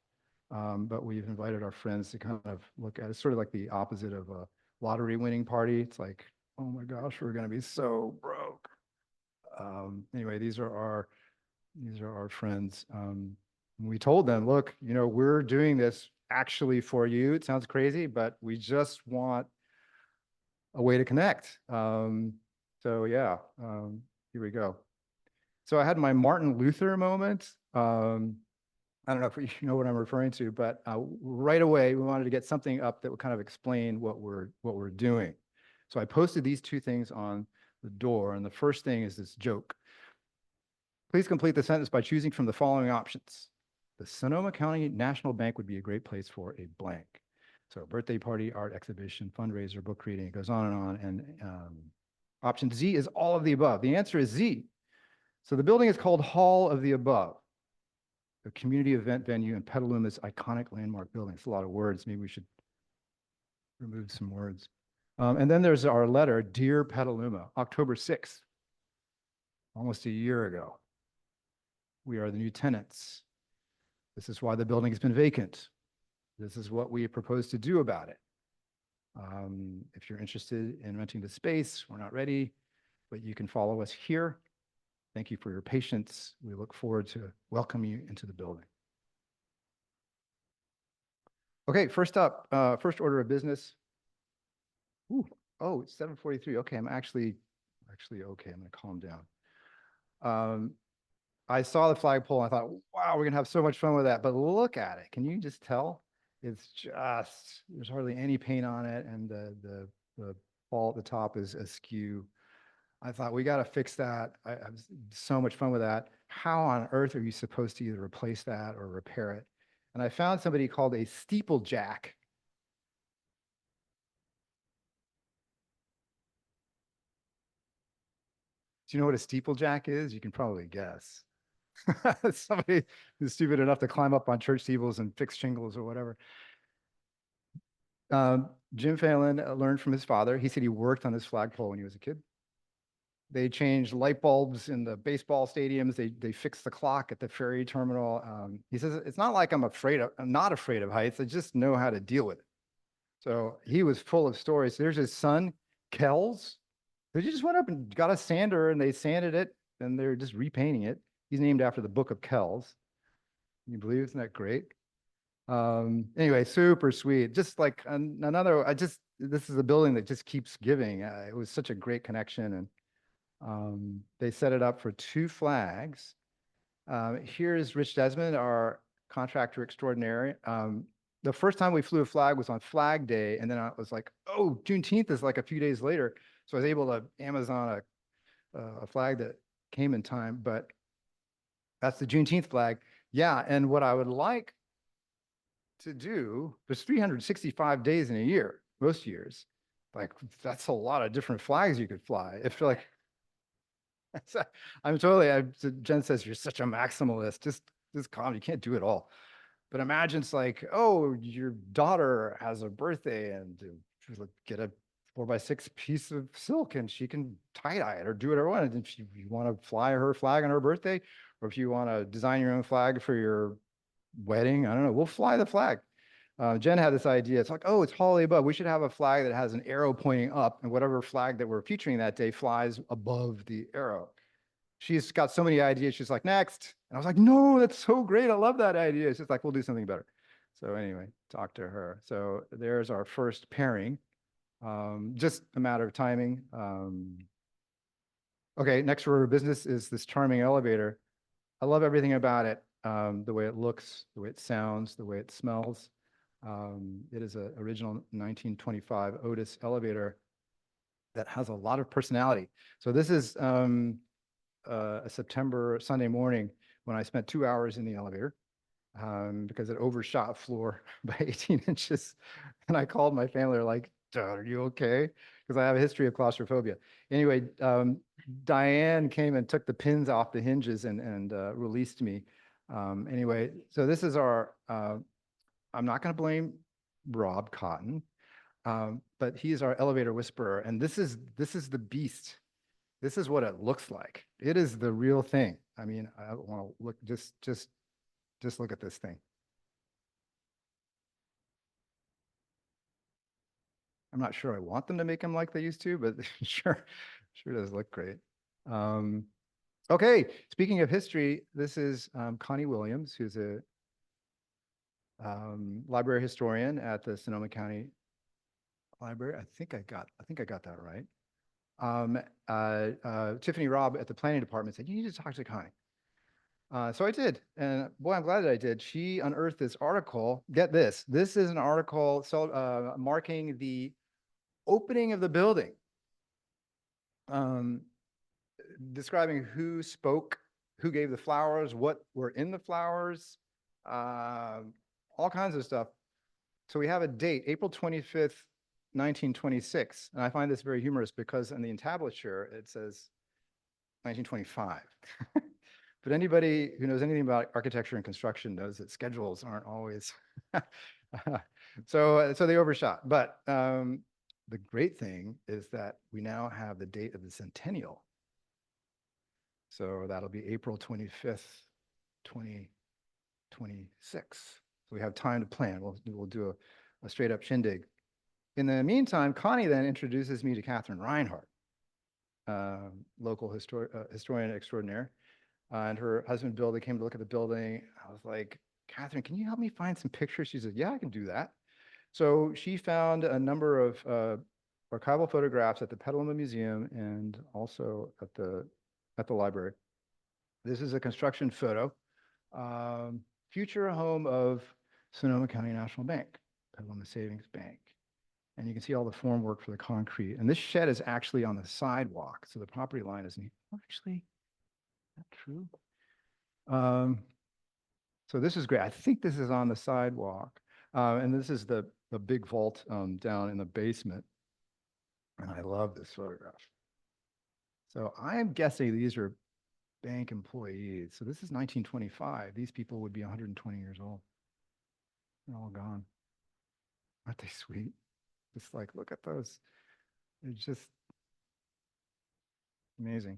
But we've invited our friends to kind of look at it. It's sort of like the opposite of a lottery winning party. It's like, oh my gosh, we're going to be so broke. Anyway, these are our friends. We told them, look, we're doing this actually for you. It sounds crazy, but we just want a way to connect. So yeah, here we go. So I had my Martin Luther moment. I don't know if you know what I'm referring to, but right away we wanted to get something up that would kind of explain what we're doing. So I posted these two things on the door, and the first thing is this joke. Please complete the sentence by choosing from the following options. The Sonoma County National Bank would be a great place for a blank. So birthday party, art exhibition, fundraiser, book reading, it goes on and on. And option Z is all of the above. The answer is Z. So the building is called Hall of the Above, a community event venue in Petaluma's iconic landmark building. It's a lot of words. Maybe we should remove some words. And then there's our letter, Dear Petaluma, October 6th, almost a year ago. We are the new tenants. This is why the building has been vacant. This is what we propose to do about it. If you're interested in renting the space, we're not ready, but you can follow us here. Thank you for your patience. We look forward to welcoming you into the building. Okay, first up, first order of business. Ooh, oh, it's 7:43. Okay, I'm actually okay. I'm gonna calm down. I saw the flagpole and I thought, wow, we're gonna have so much fun with that. But look at it. Can you just tell? It's just, there's hardly any paint on it, and the ball at the top is askew. I thought we got to fix that. I was so much fun with that. How on earth are you supposed to either replace that or repair it? And I found somebody called a steeplejack. Do you know what a steeplejack is? You can probably guess. Somebody who's stupid enough to climb up on church steeples and fix shingles or whatever. Jim Phelan learned from his father. He said he worked on this flagpole when he was a kid. They changed light bulbs in the baseball stadiums. They fixed the clock at the ferry terminal. He says, it's not like I'm not afraid of heights. I just know how to deal with it. So he was full of stories. There's his son, Kells. They just went up and got a sander and they sanded it and they're just repainting it. He's named after the Book of Kells. Can you believe? Isn't that great? Anyway, super sweet. Just like another, this is a building that just keeps giving. It was such a great connection, and they set it up for 2 flags. Here's Rich Desmond, our contractor extraordinary. The first time we flew a flag was on Flag Day, and then I was like, oh, Juneteenth is like a few days later. So I was able to Amazon a flag that came in time, but that's the Juneteenth flag. Yeah, and what I would like to do, there's 365 days in a year, most years. Like, that's a lot of different flags you could fly. If like, Jen says, you're such a maximalist, just calm, you can't do it all. But imagine it's like, oh, your daughter has a birthday and get a 4x6 piece of silk and she can tie-dye it or do whatever you want. And if you want to fly her flag on her birthday, or if you want to design your own flag for your wedding, I don't know, we'll fly the flag. Jen had this idea. It's like, oh, it's Hall of the Above. We should have a flag that has an arrow pointing up, and whatever flag that we're featuring that day flies above the arrow. She's got so many ideas. She's like, next. And I was like, no, that's so great. I love that idea. She's like, we'll do something better. So anyway, talk to her. So there's our first pairing. Just a matter of timing. Okay, next order of business is this charming elevator. I love everything about it. The way it looks, the way it sounds, the way it smells. It is an original 1925 Otis elevator that has a lot of personality. So this is a September Sunday morning when I spent 2 hours in the elevator because it overshot floor by 18 inches. And I called my family, they're like, Dad, are you okay? Because I have a history of claustrophobia. Anyway, Diane came and took the pins off the hinges and released me. Anyway, so this is our, I'm not going to blame Rob Cotton. But he's our elevator whisperer, and this is the beast. This is what it looks like. It is the real thing. I mean, I want to look, just look at this thing. I'm not sure I want them to make them like they used to, but sure does look great. Okay, speaking of history, this is Connie Williams, who's a library historian at the Sonoma County Library. I think I got that right. Tiffany Robb at the planning department said, you need to talk to Connie. So I did, and boy, I'm glad that I did. She unearthed this article. Get this. This is an article marking the opening of the building, describing who spoke, who gave the flowers, what were in the flowers, all kinds of stuff. So we have a date, April 25th, 1926. And I find this very humorous because in the entablature, it says 1925. But anybody who knows anything about architecture and construction knows that schedules aren't always. So they overshot. But the great thing is that we now have the date of the centennial. So that'll be April 25th, 2026. So we have time to plan. We'll do a straight up shindig. In the meantime, Connie then introduces me to Catherine Reinhardt, local historian extraordinaire. And her husband, Bill, they came to look at the building. I was like, Catherine, can you help me find some pictures? She said, yeah, I can do that. So she found a number of archival photographs at the Petaluma Museum and also at the library. This is a construction photo. Future home of Sonoma County National Bank, Petaluma Savings Bank. And you can see all the form work for the concrete. And this shed is actually on the sidewalk. So the property line is actually not true. So this is great. I think this is on the sidewalk. And this is the big vault down in the basement. And I love this photograph. So I'm guessing these are bank employees. So this is 1925. These people would be 120 years old. They're all gone. Aren't they sweet? Just like, look at those. They're just amazing.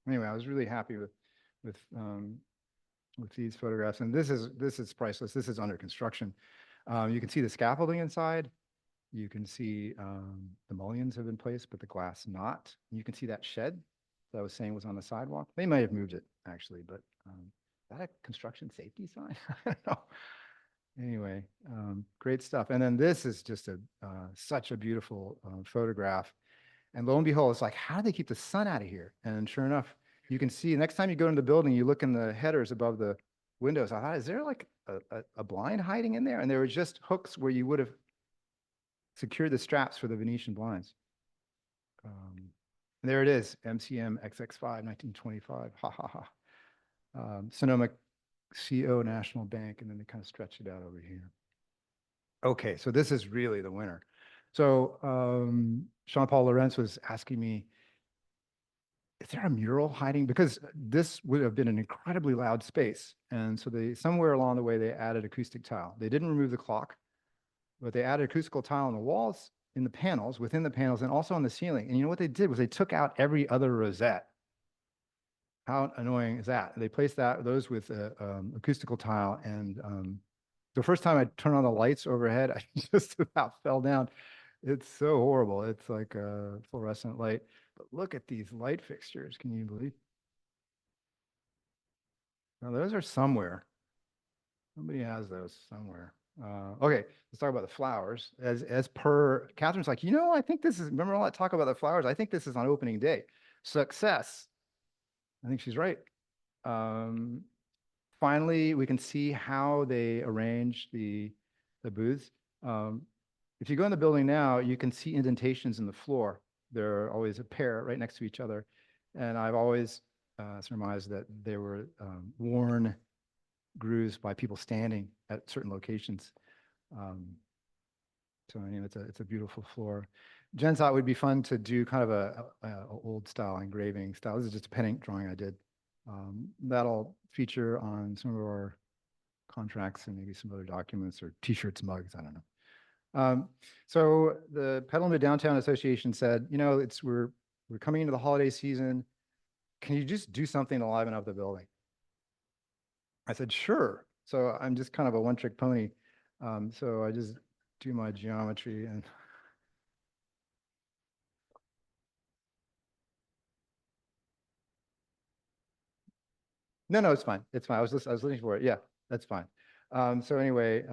Anyway, I was really happy with these photographs. And this is priceless. This is under construction. You can see the scaffolding inside. You can see the mullions have been placed, but the glass not. You can see that shed that I was saying was on the sidewalk. They might have moved it actually, but is that a construction safety sign? I don't know. Anyway, great stuff. And then this is just such a beautiful photograph. And lo and behold, it's like, how do they keep the sun out of here? And sure enough, you can see next time you go into the building, you look in the headers above the windows. I thought, is there like a blind hiding in there? And there were just hooks where you would have secured the straps for the Venetian blinds. And there it is, MCM XX5, 1925. Ha ha ha. Sonoma CO National Bank, and then they kind of stretch it out over here. Okay, so this is really the winner. So Jean-Paul Lorenz was asking me, is there a mural hiding? Because this would have been an incredibly loud space. And so somewhere along the way, they added acoustic tile. They didn't remove the clock, but they added acoustical tile on the walls, in the panels, within the panels, and also on the ceiling. And you know what they did was they took out every other rosette. How annoying is that? They placed those with acoustical tile. And the first time I turned on the lights overhead, I just about fell down. It's so horrible. It's like a fluorescent light. But look at these light fixtures. Can you believe? Now those are somewhere. Somebody has those somewhere. Okay, let's talk about the flowers. As per Catherine's like, I think this is, remember all that talk about the flowers? I think this is on opening day. Success. I think she's right. Finally, we can see how they arrange the booths. If you go in the building now, you can see indentations in the floor. They're always a pair right next to each other. And I've always surmised that they were worn grooves by people standing at certain locations. So it's a beautiful floor. Jen thought it would be fun to do kind of a old style engraving style. This is just a pen ink drawing I did. That'll feature on some of our contracts and maybe some other documents or t-shirts, mugs, I don't know. So the Petaluma Downtown Association said, you know, we're coming into the holiday season. Can you just do something to liven up the building? I said, sure. So I'm just kind of a one-trick pony. So I just do my geometry and no, it's fine. It's fine. I was looking for it. Yeah, that's fine. So anyway,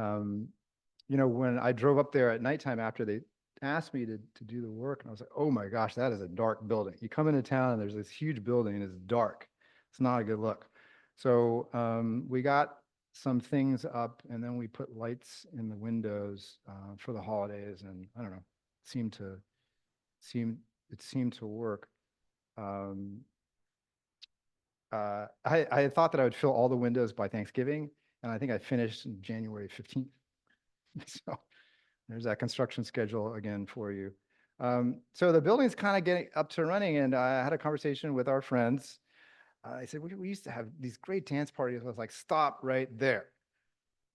you know, when I drove up there at nighttime after they asked me to do the work, and I was like, oh my gosh, that is a dark building. You come into town and there's this huge building and it's dark. It's not a good look. So we got some things up and then we put lights in the windows for the holidays, and I don't know, it seemed to work. I had thought that I would fill all the windows by Thanksgiving, and I think I finished in January 15th. So there's that construction schedule again for you. So the building's kind of getting up to running, and I had a conversation with our friends. I said, we used to have these great dance parties. I was like, stop right there.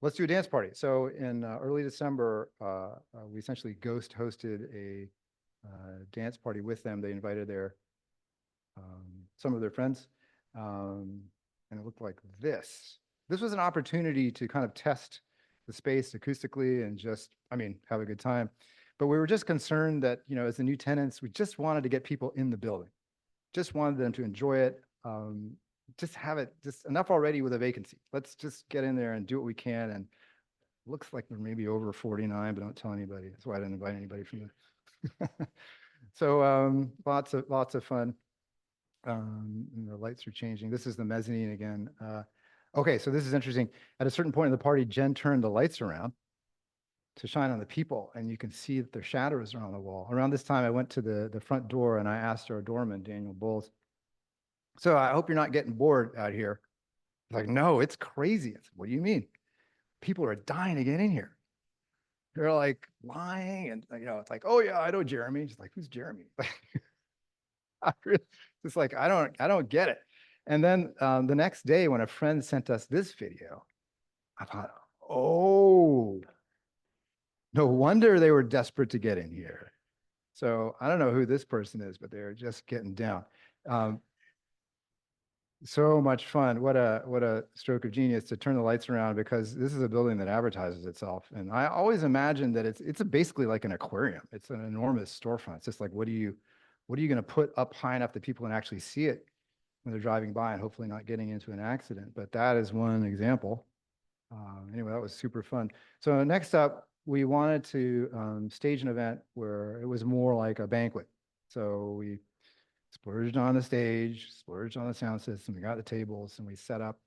Let's do a dance party. So in early December, we essentially ghost hosted a dance party with them. They invited some of their friends. And it looked like this. This was an opportunity to kind of test the space acoustically and just, I mean, have a good time. But we were just concerned that, you know, as the new tenants, we just wanted to get people in the building. Just wanted them to enjoy it. Just have it just enough already with a vacancy. Let's just get in there and do what we can. And it looks like we're maybe over 49, but don't tell anybody. That's why I didn't invite anybody from the. So lots of fun. And the lights are changing. This is the mezzanine again. Okay, so this is interesting. At a certain point in the party, Jen turned the lights around to shine on the people, and you can see that their shadows are on the wall. Around this time, I went to the front door and I asked our doorman, Daniel Bowles, so I hope you're not getting bored out here. He's like, no, it's crazy. I said, what do you mean? People are dying to get in here. They're like lying, and you know, it's like, oh yeah, I know Jeremy. She's like, who's Jeremy? It's like, I don't get it. And then the next day when a friend sent us this video, I thought, oh, no wonder they were desperate to get in here. So I don't know who this person is, but they're just getting down. So much fun. What a stroke of genius to turn the lights around, because this is a building that advertises itself. And I always imagined that it's basically like an aquarium. It's an enormous storefront. It's just like, what are you going to put up high enough that people can actually see it when they're driving by and hopefully not getting into an accident? But that is one example. Anyway, that was super fun. So next up, we wanted to stage an event where it was more like a banquet. So we splurged on the stage, splurged on the sound system. We got the tables and we set up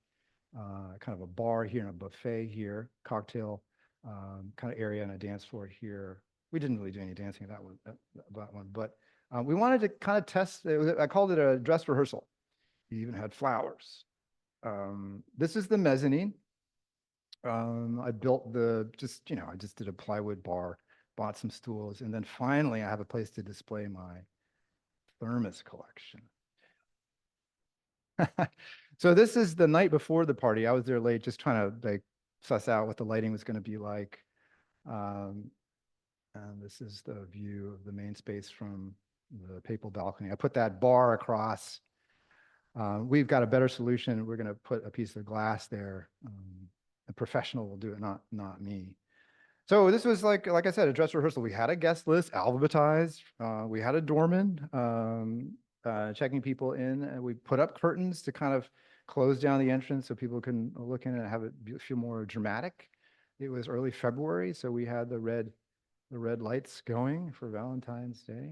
kind of a bar here and a buffet here, cocktail kind of area and a dance floor here. We didn't really do any dancing at that one, but we wanted to kind of test. I called it a dress rehearsal. We even had flowers. This is the mezzanine. I built I just did a plywood bar, bought some stools, and then finally I have a place to display my thermos collection. So this is the night before the party. I was there late, just trying to like suss out what the lighting was going to be like. And this is the view of the main space from the papal balcony. I put that bar across. We've got a better solution. We're going to put a piece of glass there. A professional will do it, not me. So this was like I said, a dress rehearsal. We had a guest list alphabetized. We had a doorman checking people in, and we put up curtains to kind of close down the entrance so people can look in and have it feel more dramatic. It was early February, so we had the red lights going for Valentine's Day.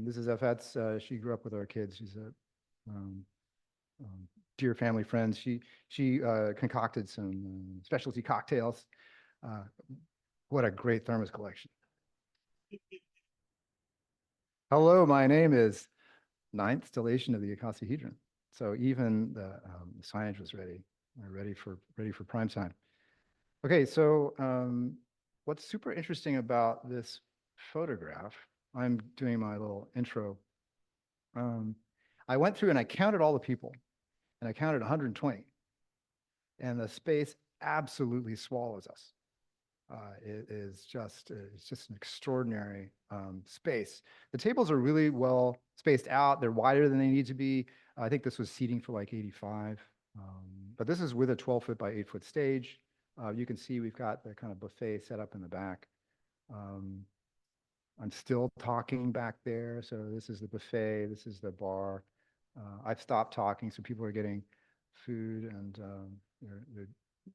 This is Fet's. She grew up with our kids. She's a dear family friend. She concocted some specialty cocktails. What a great thermos collection. Hello, my name is Ninth Stellation of the Icosahedron. So even the signage was ready for prime time. Okay, so what's super interesting about this photograph, I'm doing my little intro. I went through and I counted all the people, and I counted 120. And the space absolutely swallows us. It is just, it's just an extraordinary space. The tables are really well spaced out. They're wider than they need to be. I think this was seating for like 85. But this is with a 12-foot by 8-foot stage. You can see we've got the kind of buffet set up in the back. I'm still talking back there. So this is the buffet. This is the bar. I've stopped talking, so people are getting food and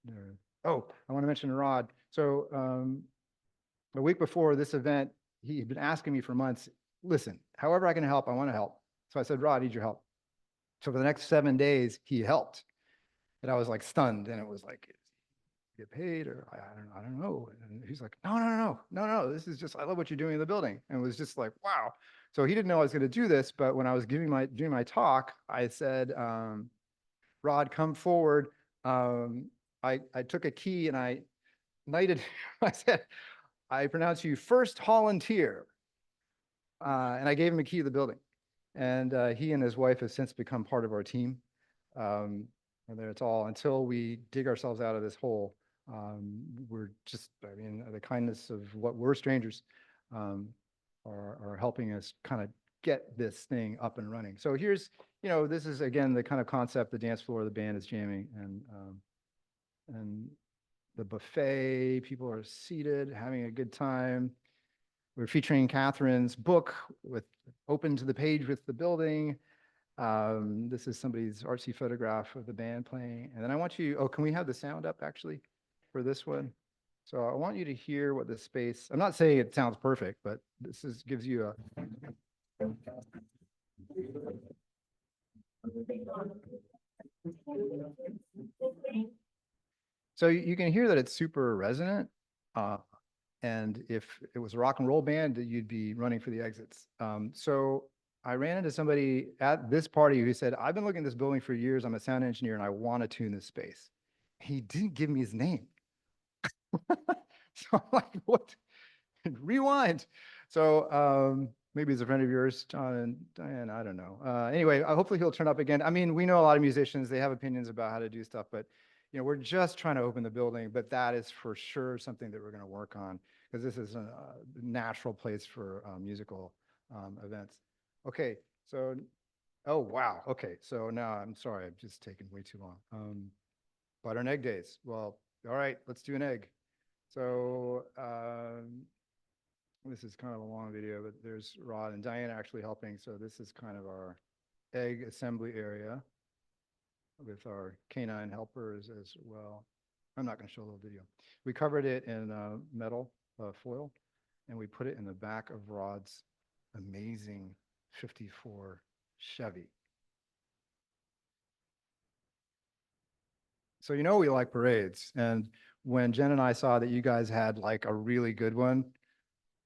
they're oh, I want to mention Rod. So a week before this event, he had been asking me for months, listen, however I can help, I want to help. So I said, Rod, I need your help. So for the next 7 days, he helped. And I was like stunned. And it was like, get paid or I don't know. And he's like, no. This is just, I love what you're doing in the building. And it was just like, wow. So he didn't know I was going to do this. But when I was doing my talk, I said, Rod, come forward. I took a key and I knighted, I said, I pronounce you first volunteer. And I gave him a key to the building. And he and his wife have since become part of our team. And there it's all until we dig ourselves out of this hole. We're just, I mean, the kindness of what we're strangers are helping us kind of get this thing up and running. So here's, this is again the kind of concept, the dance floor, the band is jamming, and the buffet, people are seated, having a good time. We're featuring Catherine's book with open to the page with the building. This is somebody's artsy photograph of the band playing. And then I want you, can we have the sound up actually for this one? So I want you to hear what the space, I'm not saying it sounds perfect, but this gives you a. So you can hear that it's super resonant. And if it was a rock and roll band, you'd be running for the exits. So I ran into somebody at this party who said, I've been looking at this building for years. I'm a sound engineer and I want to tune this space. He didn't give me his name. So I'm like, what? Rewind. So maybe he's a friend of yours, John and Diane, I don't know. Anyway, hopefully he'll turn up again. I mean, we know a lot of musicians, they have opinions about how to do stuff, but we're just trying to open the building, but that is for sure something that we're going to work on because this is a natural place for musical events. Okay, so, oh, wow. Okay, so now I'm sorry, I've just taken way too long. Butter and egg days. Well, all right, let's do an egg. So this is kind of a long video, but there's Rod and Diane actually helping. So this is kind of our egg assembly area with our canine helpers as well. I'm not going to show a little video. We covered it in metal foil, and we put it in the back of Rod's amazing 54 Chevy. So we like parades, and when Jen and I saw that you guys had like a really good one,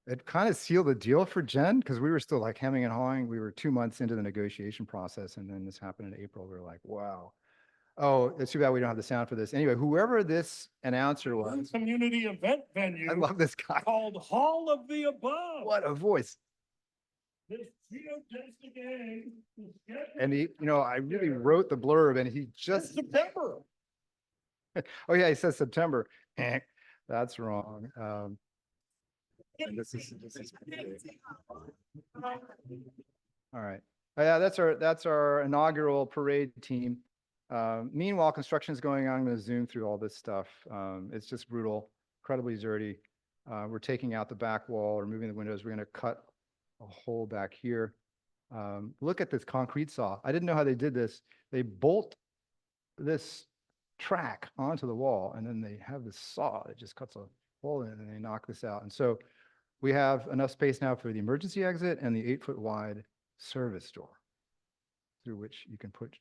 it kind of sealed the deal for Jen because we were still like hemming and hawing. We were 2 months into the negotiation process, and then this happened in April. We were like, wow. Oh, it's too bad we don't have the sound for this. Anyway, whoever this announcer was. Community event venue. I love this guy. Called Hall of the Above. What a voice. This geotastic egg is And he, I really wrote the blurb and he just. September. Oh yeah, he says September. That's wrong. This is all right. Oh, yeah, that's our inaugural parade team. Meanwhile, construction is going on. I'm going to zoom through all this stuff. It's just brutal, incredibly dirty. We're taking out the back wall, removing the windows. We're going to cut a hole back here. Look at this concrete saw. I didn't know how they did this. They bolt this track onto the wall, and then they have this saw that just cuts a hole in it, and they knock this out. And so we have enough space now for the emergency exit and the 8-foot wide service door through which you can put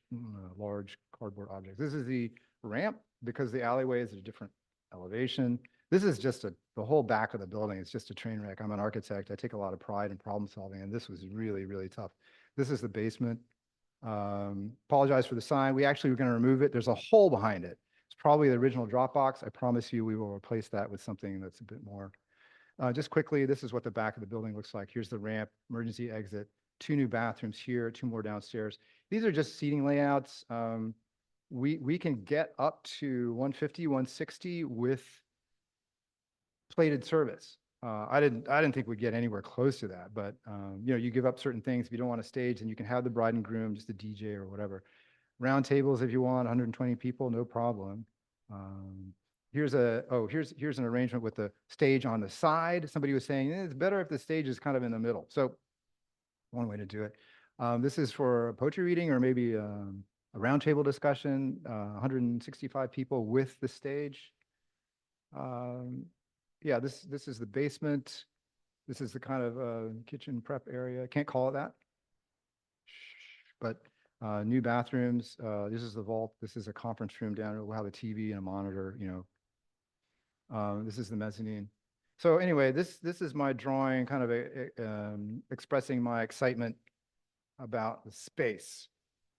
large cardboard objects. This is the ramp because the alleyway is at a different elevation. This is just the whole back of the building. It's just a train wreck. I'm an architect. I take a lot of pride in problem solving, and this was really, really tough. This is the basement. Apologize for the sign. We actually were going to remove it. There's a hole behind it. It's probably the original drop box. I promise you we will replace that with something that's a bit more. Just quickly, this is what the back of the building looks like. Here's the ramp, emergency exit, 2 new bathrooms here, 2 more downstairs. These are just seating layouts. We can get up to 150, 160 with plated service. I didn't think we'd get anywhere close to that, but, you know, you give up certain things. If you don't want a stage, then you can have the bride and groom, just a DJ or whatever. Round tables if you want, 120 people, no problem. Here's an arrangement with the stage on the side. Somebody was saying, it's better if the stage is kind of in the middle. So one way to do it. This is for a poetry reading or maybe a roundtable discussion, 165 people with the stage. Yeah, this is the basement. This is the kind of kitchen prep area. Can't call it that. But new bathrooms. This is the vault. This is a conference room down there. We'll have a TV and a monitor, you know. This is the mezzanine. So anyway, this is my drawing, kind of expressing my excitement about the space.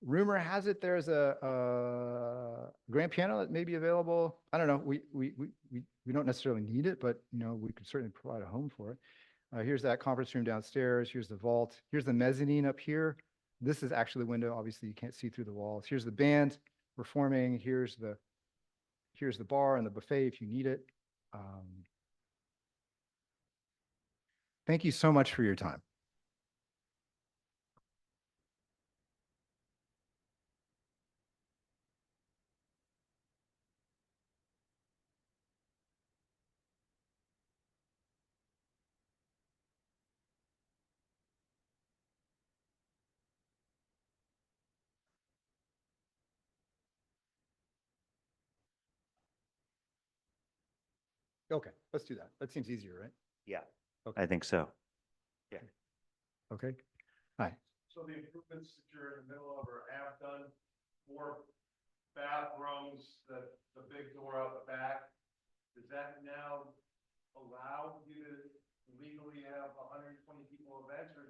Rumor has it there's a grand piano that may be available. I don't know. We don't necessarily need it, but you know, we could certainly provide a home for it. Here's that conference room downstairs. Here's the vault. Here's the mezzanine up here. This is actually the window. Obviously, you can't see through the walls. Here's the band performing. Here's the bar and the buffet if you need it. Thank you so much for your time. Okay, let's do that. That seems easier, right? Yeah, Okay. I think so. Okay. Hi. So the improvements that you're in the middle of or have done, 4 bathrooms, the big door out the back, does that now allow you to legally have 120 people events, or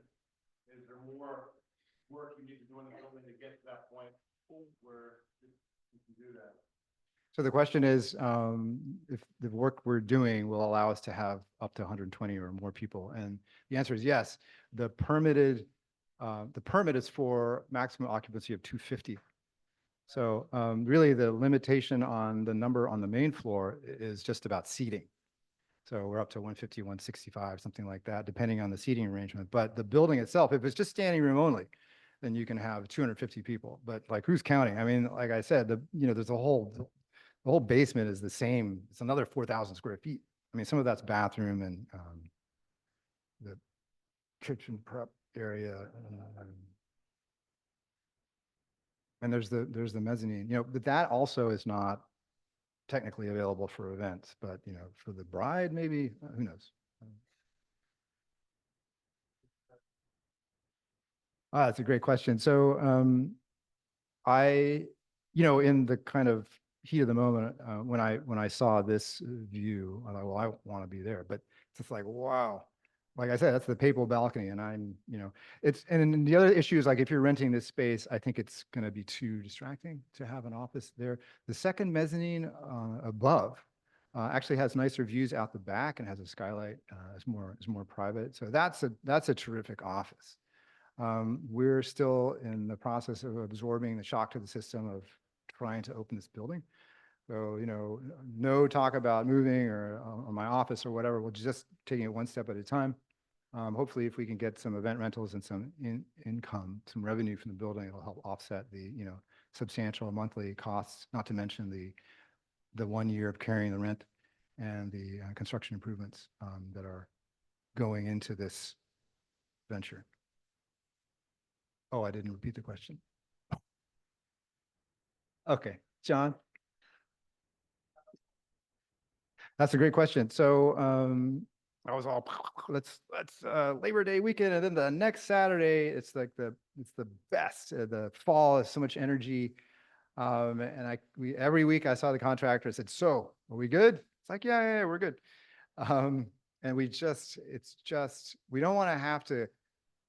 is there more work you need to do in the building to get to that point where you can do that? So the question is, if the work we're doing will allow us to have up to 120 or more people, and the answer is yes. The permit is for maximum occupancy of 250. So really, the limitation on the number on the main floor is just about seating. So we're up to 150, 165, something like that, depending on the seating arrangement. But the building itself, if it's just standing room only, then you can have 250 people. But like, who's counting? I mean, like I said, there's the whole basement is the same. It's another 4,000 square feet. I mean, some of that's bathroom and the kitchen prep area. And there's the mezzanine, you know, but that also is not technically available for events, but you know, for the bride, maybe, who knows? That's a great question. So you know, in the kind of heat of the moment, when I saw this view, I thought, well, I want to be there. But it's just like, wow. Like I said, that's the papal balcony, and I'm, you know, and the other issue is, like, if you're renting this space, I think it's going to be too distracting to have an office there. The second mezzanine above actually has nicer views out the back and has a skylight. Is more private. So that's a terrific office. We're still in the process of absorbing the shock to the system of trying to open this building. So, you know, no talk about moving or my office or whatever. We're just taking it one step at a time. Hopefully, if we can get some event rentals and some income, some revenue from the building, it'll help offset the, you know, substantial monthly costs, not to mention the 1 year of carrying the rent and the construction improvements that are going into this venture. Oh, I didn't repeat the question. Okay, John. That's a great question. So I was all, let's Labor Day weekend, and then the next Saturday, it's like it's the best. The fall is so much energy, and every week I saw the contractor. I said, "So, are we good?" It's like, yeah, we're good. And we don't want to have to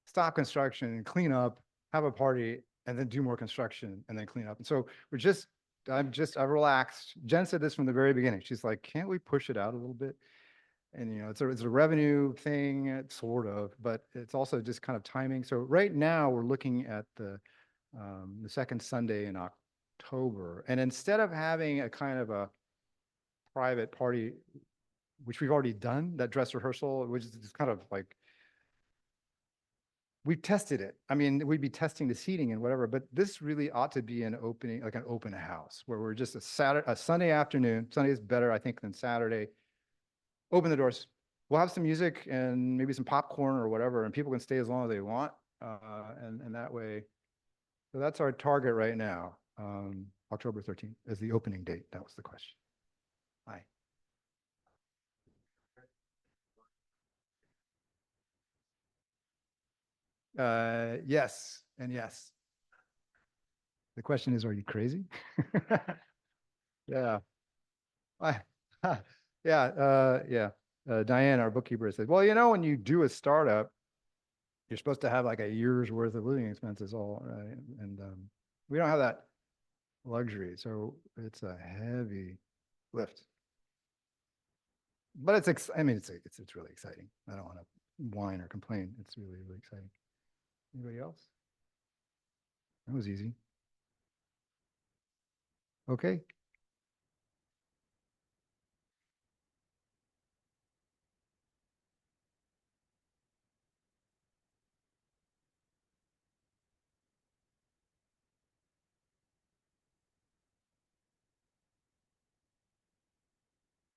stop construction and clean up, have a party, and then do more construction and then clean up. And so I've relaxed. Jen said this from the very beginning. She's like, can't we push it out a little bit? And, you know, it's a revenue thing, sort of, but it's also just kind of timing. So right now we're looking at the second Sunday in October. And instead of having a kind of a private party which we've already done, that dress rehearsal, which is kind of like, we've tested it. I mean, we'd be testing the seating and whatever, but this really ought to be an opening, like an open house where we're just a Sunday afternoon. Sunday is better, I think, than Saturday. Open the doors. We'll have some music and maybe some popcorn or whatever, and people can stay as long as they want. And that way, so that's our target right now. October 13th is the opening date. That was the question. Hi. Yes, and yes. The question is, are you crazy? Yeah. Yeah. Diane, our bookkeeper, said, well, when you do a startup, you're supposed to have like a year's worth of living expenses all right. And we don't have that luxury. So it's a heavy lift. But it's really exciting. I don't want to whine or complain. It's really, really exciting. Anybody else? That was easy. Okay.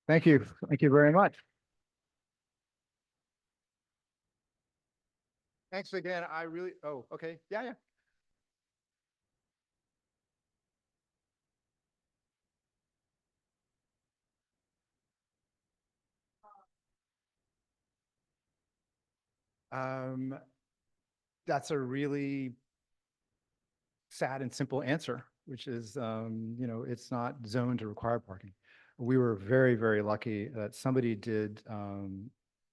Thank you. Thank you very much. Thanks again. Oh, okay. Yeah. That's a really sad and simple answer, which is, it's not zoned to require parking. We were very, very lucky that somebody did.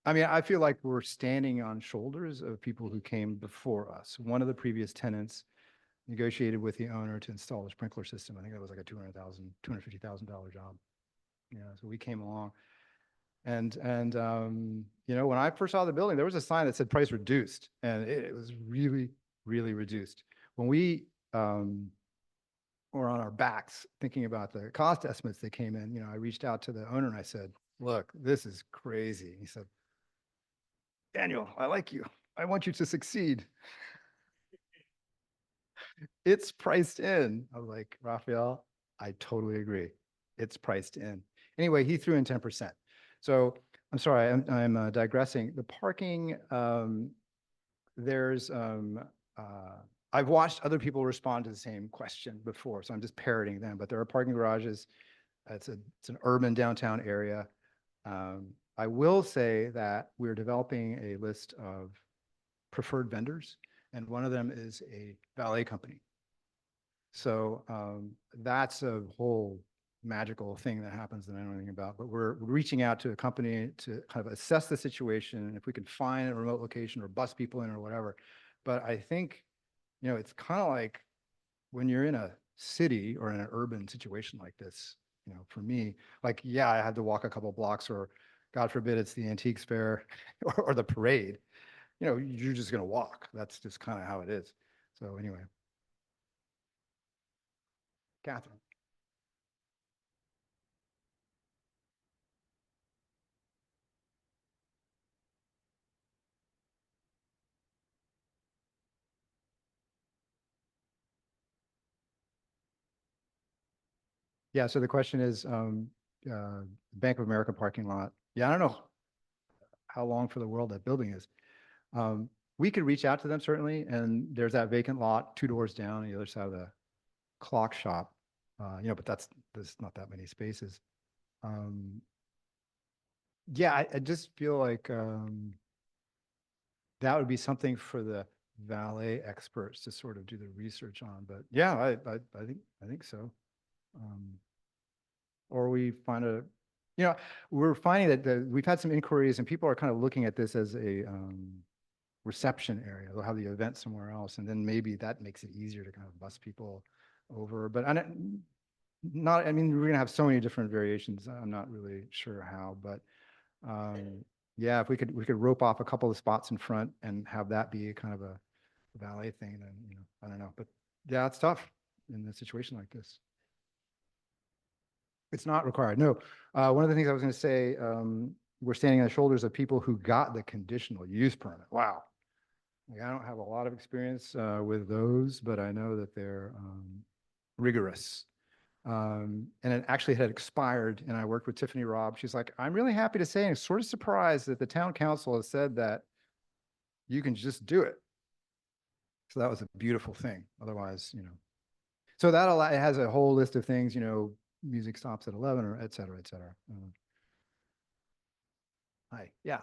I feel like we're standing on shoulders of people who came before us. One of the previous tenants negotiated with the owner to install a sprinkler system. I think that was like a $250,000 job. So we came along. And when I first saw the building, there was a sign that said price reduced, and it was really, really reduced. When we were on our backs thinking about the cost estimates that came in, I reached out to the owner and I said, look, this is crazy. He said, Daniel, I like you. I want you to succeed. It's priced in. I was like, Raphael, I totally agree. It's priced in. Anyway, he threw in 10%. So I'm sorry, I'm digressing. The parking, I've watched other people respond to the same question before, so I'm just parroting them, but there are parking garages. It's an urban downtown area. I will say that we're developing a list of preferred vendors, and one of them is a valet company. So that's a whole magical thing that happens that I don't know anything about, but we're reaching out to a company to kind of assess the situation, and if we can find a remote location or bus people in or whatever. But I think, it's kind of like when you're in a city or in an urban situation like this, for me, like, yeah, I had to walk a couple blocks, or God forbid it's the Antiques Fair or the parade, you're just going to walk. That's just kind of how it is. So anyway. Catherine. Yeah, so the question is, Bank of America parking lot. Yeah, I don't know how long for the world that building is. We could reach out to them certainly, and there's that vacant lot 2 doors down on the other side of the clock shop. But there's not that many spaces. Yeah, I just feel like that would be something for the valet experts to sort of do the research on. But yeah, I think so. Or we find we're finding that we've had some inquiries, and people are kind of looking at this as a reception area. They'll have the event somewhere else, and then maybe that makes it easier to kind of bus people over. But we're gonna have so many different variations. I'm not really sure how, but yeah, if we could rope off a couple of spots in front and have that be kind of a valet thing, then I don't know. But yeah, it's tough in a situation like this. It's not required. No. One of the things I was going to say, we're standing on the shoulders of people who got the conditional use permit. Wow. Like, I don't have a lot of experience with those, but I know that they're rigorous. And it actually had expired, and I worked with Tiffany Robb. She's like, I'm really happy to say, and sort of surprised that the town council has said that you can just do it. So that was a beautiful thing. Otherwise, so that it has a whole list of things, music stops at 11 or et cetera, et cetera. Hi, yeah.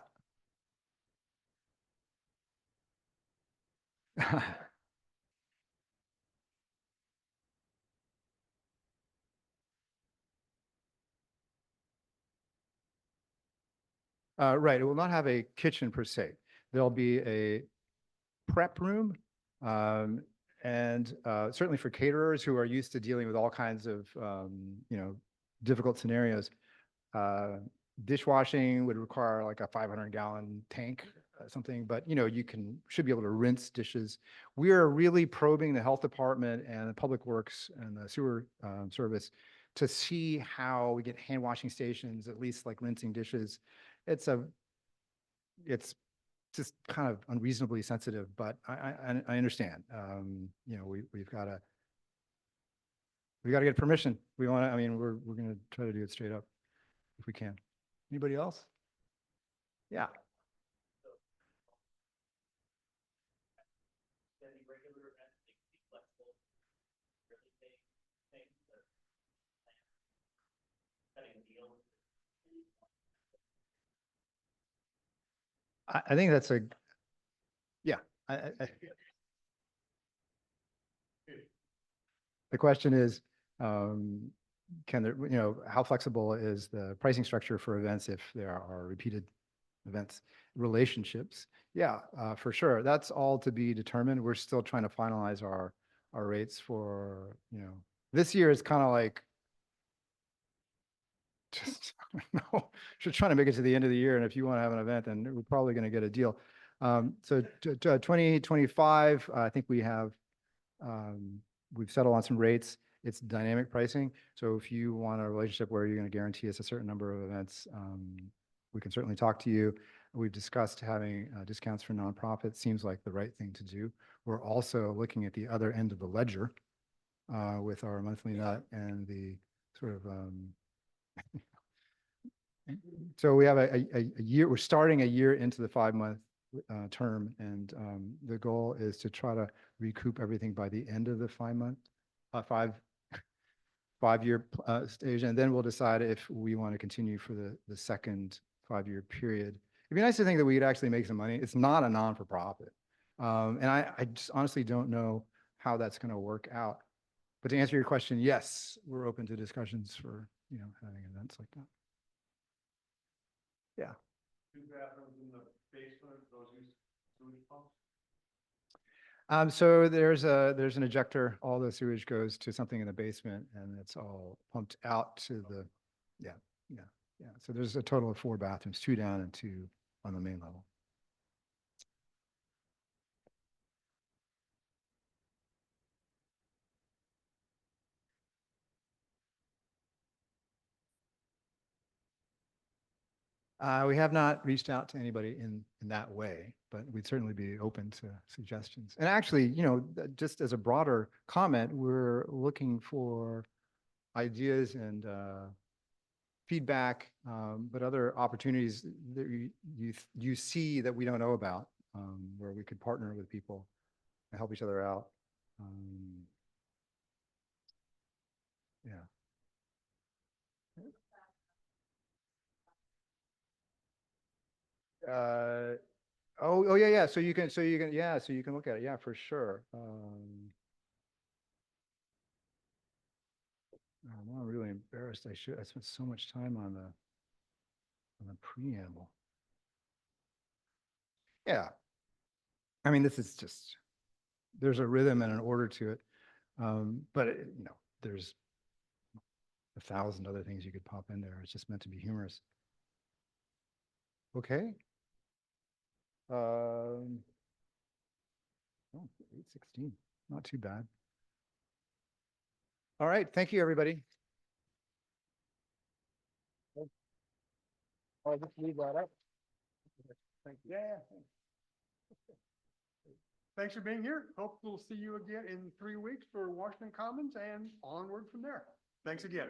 Right, it will not have a kitchen per se. There'll be a prep room, and certainly for caterers who are used to dealing with all kinds of, difficult scenarios. Dishwashing would require like a 500-gallon tank, something, but you should be able to rinse dishes. We are really probing the health department and the public works and the sewer service to see how we get hand washing stations, at least like rinsing dishes. It's just kind of unreasonably sensitive, but I understand. We've got to get permission. We want to. I mean, we're going to try to do it straight up if we can. Anybody else? Yeah. I think that's yeah. The question is, can there, how flexible is the pricing structure for events if there are repeated events, relationships? Yeah, for sure. That's all to be determined. We're still trying to finalize our rates for, this year is kind of like, just, no, just trying to make it to the end of the year. And if you want to have an event, then we're probably going to get a deal. So 2025, I think we have, we've settled on some rates. It's dynamic pricing. So if you want a relationship where you're going to guarantee us a certain number of events, we can certainly talk to you. We've discussed having discounts for nonprofits. Seems like the right thing to do. We're also looking at the other end of the ledger with our monthly nut and the sort of, so we have a year, we're starting a year into the 5-month term, and the goal is to try to recoup everything by the end of the 5-year stage, and then we'll decide if we want to continue for the second 5-year period. It'd be nice to think that we could actually make some money. It's not a non-for-profit, and I just honestly don't know how that's going to work out. But to answer your question, yes, we're open to discussions for having events like that. Yeah. 2 bathrooms in the basement, those use sewage pumps? So there's an ejector. All the sewage goes to something in the basement, and it's all pumped out to the, yeah. So there's a total of 4 bathrooms, 2 down and 2 on the main level. We have not reached out to anybody in that way, but we'd certainly be open to suggestions. And actually, just as a broader comment, we're looking for ideas and feedback, but other opportunities that you see that we don't know about, where we could partner with people and help each other out. Yeah. Yeah. So you can look at it. Yeah, for sure. I'm really embarrassed. I spent so much time on the preamble. Yeah. I mean, this is just, there's a rhythm and an order to it. But there's 1,000 other things you could pop in there. It's just meant to be humorous. Okay. 8:16, not too bad. All right. Thank you, everybody. I'll just leave that up. Thank you. Yeah. Thanks for being here. Hope we'll see you again in 3 weeks for Washington Commons and onward from there. Thanks again.